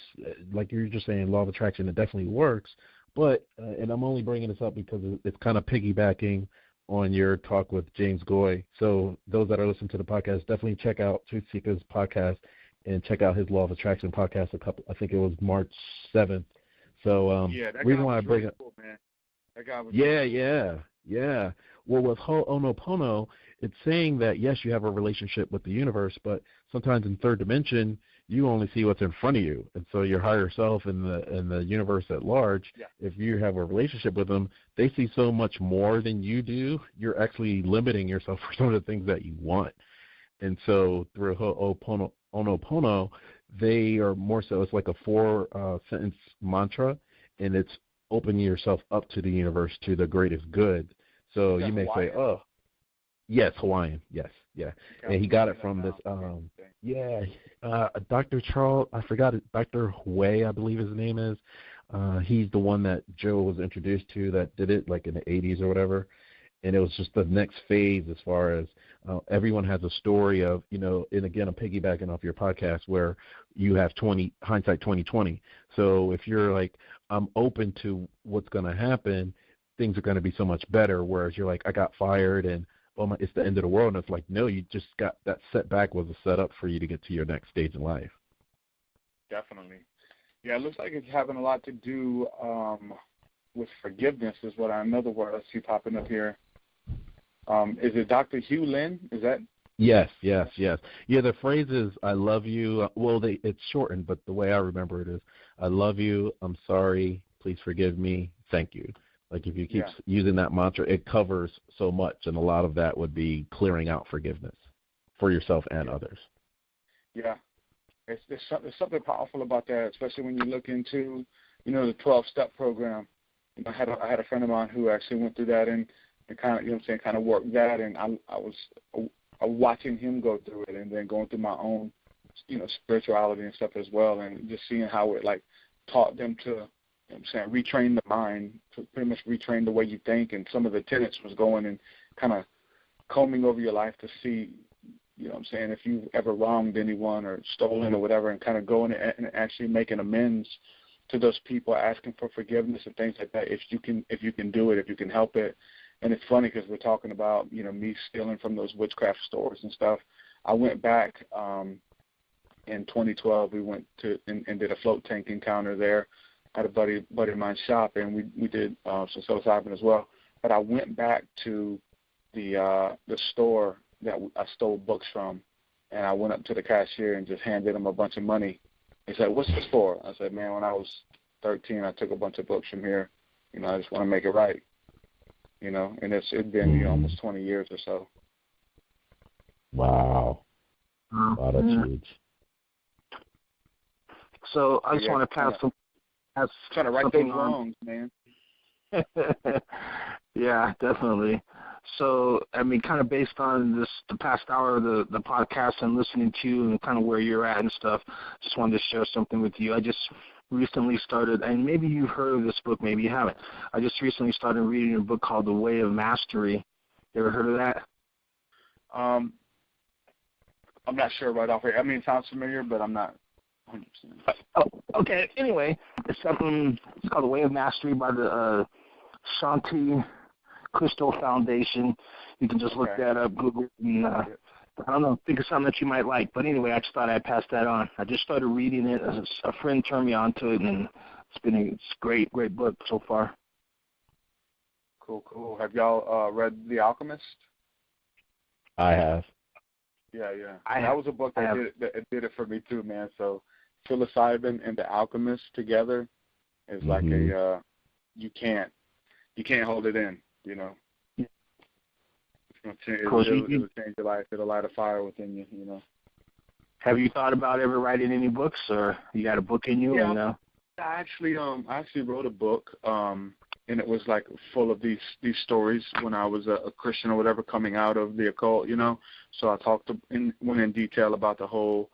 like you're just saying, law of attraction, it definitely works. But, and I'm only bringing this up because it's kind of piggybacking on your talk with James Goy. So those that are listening to the podcast, definitely check out TruthSeekah's podcast and check out his Law of Attraction podcast. I think it was March 7th. So that reason why I bring really it, cool, man. That guy was. Yeah. Well, with Ho'oponopono, it's saying that yes, you have a relationship with the universe, but sometimes in third dimension, you only see what's in front of you, and so your higher self and the universe at large, if you have a relationship with them, they see so much more than you do. You're actually limiting yourself for some of the things that you want, and so through Ho'oponopono, they are more so. It's like a 4-sentence mantra, and it's opening yourself up to the universe, to the greatest good. So you may Hawaiian? say, oh, yes, Hawaiian, yes, yeah. And he got it from this, Dr. Charles, I forgot it, Dr. Hui, I believe his name is. He's the one that Joe was introduced to that did it like in the 80s or whatever. And it was just the next phase as far as everyone has a story of, and again, I'm piggybacking off your podcast where you have hindsight 2020. So if you're like, I'm open to what's going to happen, things are going to be so much better. Whereas you're like, I got fired and it's the end of the world. And it's like, no, you just got that setback was a setup for you to get to your next stage in life. Definitely. Yeah, it looks like it's having a lot to do with forgiveness is what another word I see popping up here. Is it Dr. Hugh Lin? Is that? Yes. Yeah, the phrase is, I love you. Well, it's shortened, but the way I remember it is, I love you, I'm sorry, please forgive me, thank you. Like if you keep using that mantra, it covers so much, and a lot of that would be clearing out forgiveness for yourself and others. Yeah. There's something powerful about that, especially when you look into, the 12-step program. I had a friend of mine who actually went through that and kind of, kind of worked that, and I was watching him go through it and then going through my own, spirituality and stuff as well, and just seeing how it, like, taught them to, retrain the mind, to pretty much retrain the way you think, and some of the tenets was going and kind of combing over your life to see, if you've ever wronged anyone or stolen or whatever, and kind of going and actually making amends to those people, asking for forgiveness and things like that, if you can do it, if you can help it. And it's funny because we're talking about, me stealing from those witchcraft stores and stuff. I went back in 2012. We went to and did a float tank encounter there at a buddy of mine's shop, and we did some psilocybin as well. But I went back to the store that I stole books from, and I went up to the cashier and just handed him a bunch of money. He said, "What's this for?" I said, "Man, when I was 13, I took a bunch of books from here. I just want to make it right." And it's been almost 20 years or so. Wow, that's huge. So I just want to pass trying to right those wrongs, man. Yeah, definitely. So, kind of based on the past hour of the podcast and listening to you and kind of where you're at and stuff, just wanted to share something with you. I just recently started, and maybe you've heard of this book, maybe you haven't. I just recently started reading a book called The Way of Mastery. You ever heard of that? I'm not sure right off here. It sounds familiar, but I'm not 100%. Oh, okay. Anyway, it's called The Way of Mastery by the Shanti Crystal Foundation. You can just look that up, Google it, and I don't know, think of something that you might like. But anyway, I just thought I'd pass that on. I just started reading it. A friend turned me on to it, and it's great book so far. Cool. Have y'all read The Alchemist? I have. Yeah. That was a book that did it for me too, man. So psilocybin and The Alchemist together is like a you can't hold it in, It'll change your life. It'll light a fire within you, Have you thought about ever writing any books, or you got a book in you? Yeah, I actually wrote a book, and it was like full of these stories when I was a Christian or whatever, coming out of the occult, So I went in detail about the whole,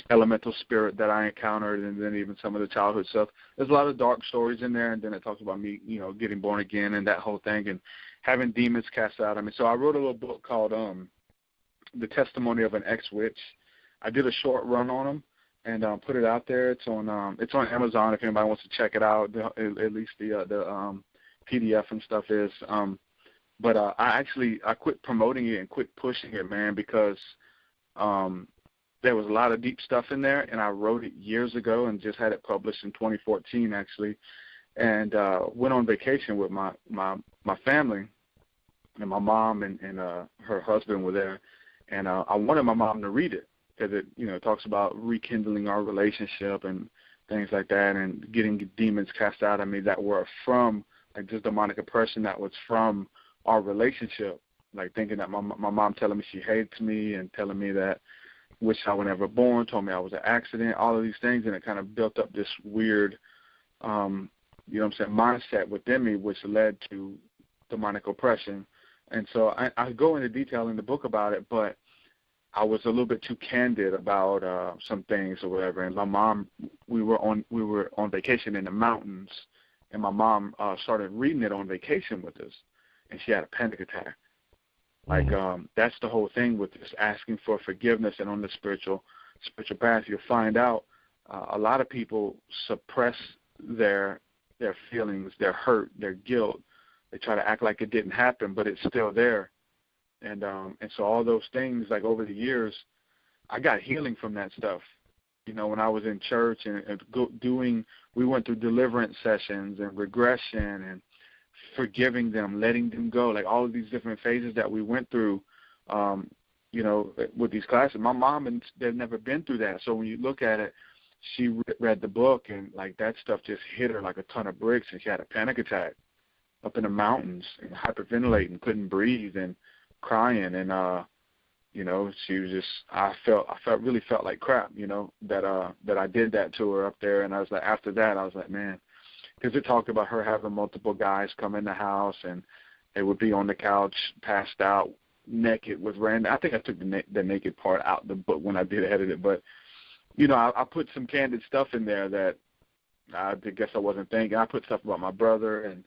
elemental spirit that I encountered, and then even some of the childhood stuff. There's a lot of dark stories in there, and then it talks about me, getting born again and that whole thing, and having demons cast out. So I wrote a little book called The Testimony of an Ex-Witch. I did a short run on them and put it out there. It's on Amazon if anybody wants to check it out. At least the PDF and stuff is. But I quit promoting it and quit pushing it, man, because there was a lot of deep stuff in there, and I wrote it years ago and just had it published in 2014 actually, and went on vacation with my family, and my mom and her husband were there, and I wanted my mom to read it because it, you know, talks about rekindling our relationship and things like that, and getting demons cast out of me that were from, like, this demonic oppression that was from our relationship, like thinking that my mom telling me she hates me and telling me that wish I were never born, told me I was an accident, all of these things, and it kind of built up this weird, you know what I'm saying, mindset within me, which led to demonic oppression. And so I go into detail in the book about it, but I was a little bit too candid about some things or whatever. And my mom, we were on vacation in the mountains, and my mom started reading it on vacation with us, and she had a panic attack. Like, that's the whole thing with this asking for forgiveness, and on the spiritual path, you'll find out a lot of people suppress their feelings, their hurt, their guilt. They try to act like it didn't happen, but it's still there. And so all those things, like, over the years, I got healing from that stuff. You know, when I was in church and we went through deliverance sessions and regression and forgiving them, letting them go, like all of these different phases that we went through, you know, with these classes. My mom, they've never been through that. So when you look at it, she read the book, and, like, that stuff just hit her like a ton of bricks, and she had a panic attack up in the mountains and hyperventilating, couldn't breathe and crying. And, you know, she was just, I really felt like crap, you know, that I did that to her up there. And I was like, after that, I was like, man, because it talked about her having multiple guys come in the house, and they would be on the couch, passed out, naked with random. I think I took the naked part out the book when I did edit it, but, you know, I put some candid stuff in there that I guess I wasn't thinking. I put stuff about my brother and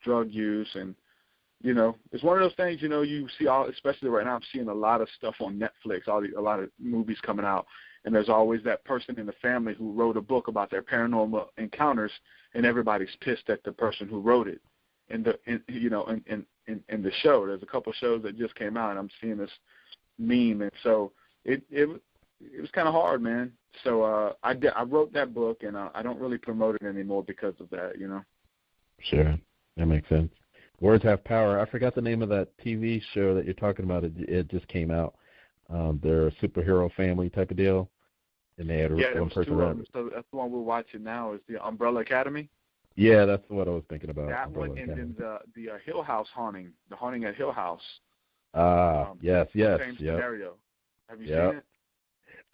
drug use, and, you know, it's one of those things, you know, you see especially right now, I'm seeing a lot of stuff on Netflix, a lot of movies coming out, and there's always that person in the family who wrote a book about their paranormal encounters, and everybody's pissed at the person who wrote it. In the show, there's a couple shows that just came out, and I'm seeing this meme, and so it was kind of hard, man. So I wrote that book, and I don't really promote it anymore because of that, you know. Sure, that makes sense. Words have power. I forgot the name of that TV show that you're talking about. It just came out. They're a superhero family type of deal, and they had one person. So that's the one we're watching now, is the Umbrella Academy. Yeah, that's what I was thinking about. That one, and then the Hill House haunting, the haunting at Hill House. Yes. Same scenario. Have you seen it?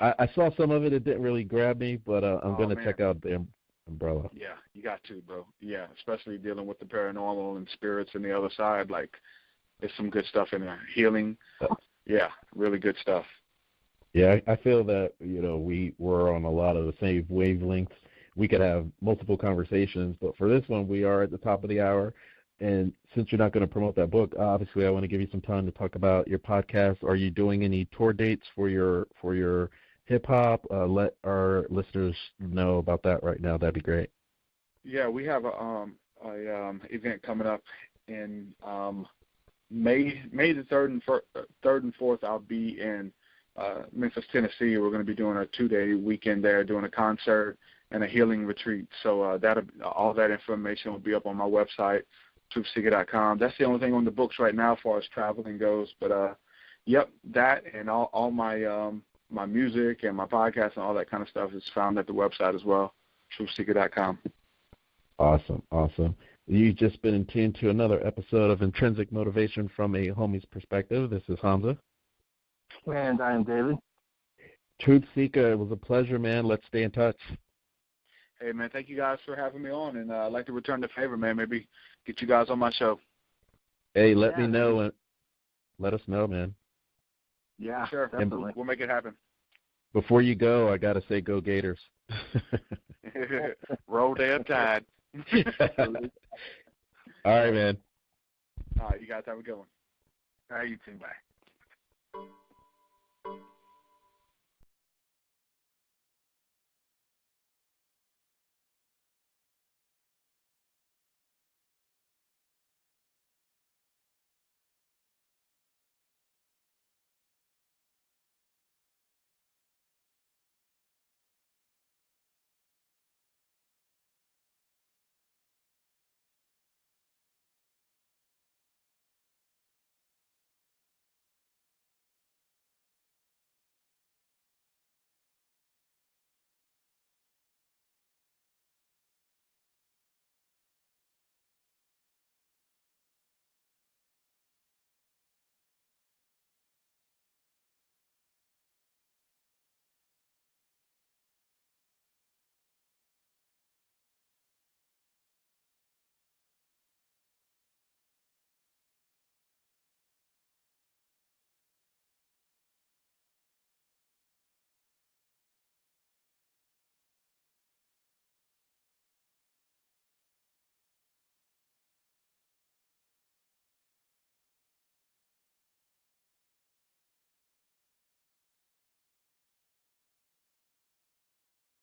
I saw some of it. It didn't really grab me, but I'm going to check out the Umbrella. Yeah, you got to, bro. Yeah, especially dealing with the paranormal and spirits and the other side. Like, there's some good stuff in there. Healing. Yeah, really good stuff. Yeah, I feel that, you know, we were on a lot of the same wavelengths. We could have multiple conversations, but for this one, we are at the top of the hour. And since you're not going to promote that book, obviously I want to give you some time to talk about your podcast. Are you doing any tour dates for your hip-hop? Let our listeners know about that right now. That'd be great. Yeah, we have a event coming up in May the 3rd and 4th. I'll be in Memphis, Tennessee. We're going to be doing a 2-day weekend there, doing a concert and a healing retreat. So all that information will be up on my website, TruthSeekah.com. That's the only thing on the books right now as far as traveling goes. But, yep, that and all my my music and my podcast and all that kind of stuff is found at the website as well, TruthSeekah.com. Awesome. You've just been tuned to another episode of Intrinsic Motivation from a Homie's Perspective. This is Hamza. And I am David. TruthSeekah, it was a pleasure, man. Let's stay in touch. Hey, man, thank you guys for having me on, and I'd like to return the favor, man, maybe get you guys on my show. Hey, let me know, and let us know, man. Yeah, sure. Definitely. We'll make it happen. Before you go, I got to say go Gators. Roll Damn Tide. All right, man. All right, you guys have a good one. All right, you too. Bye.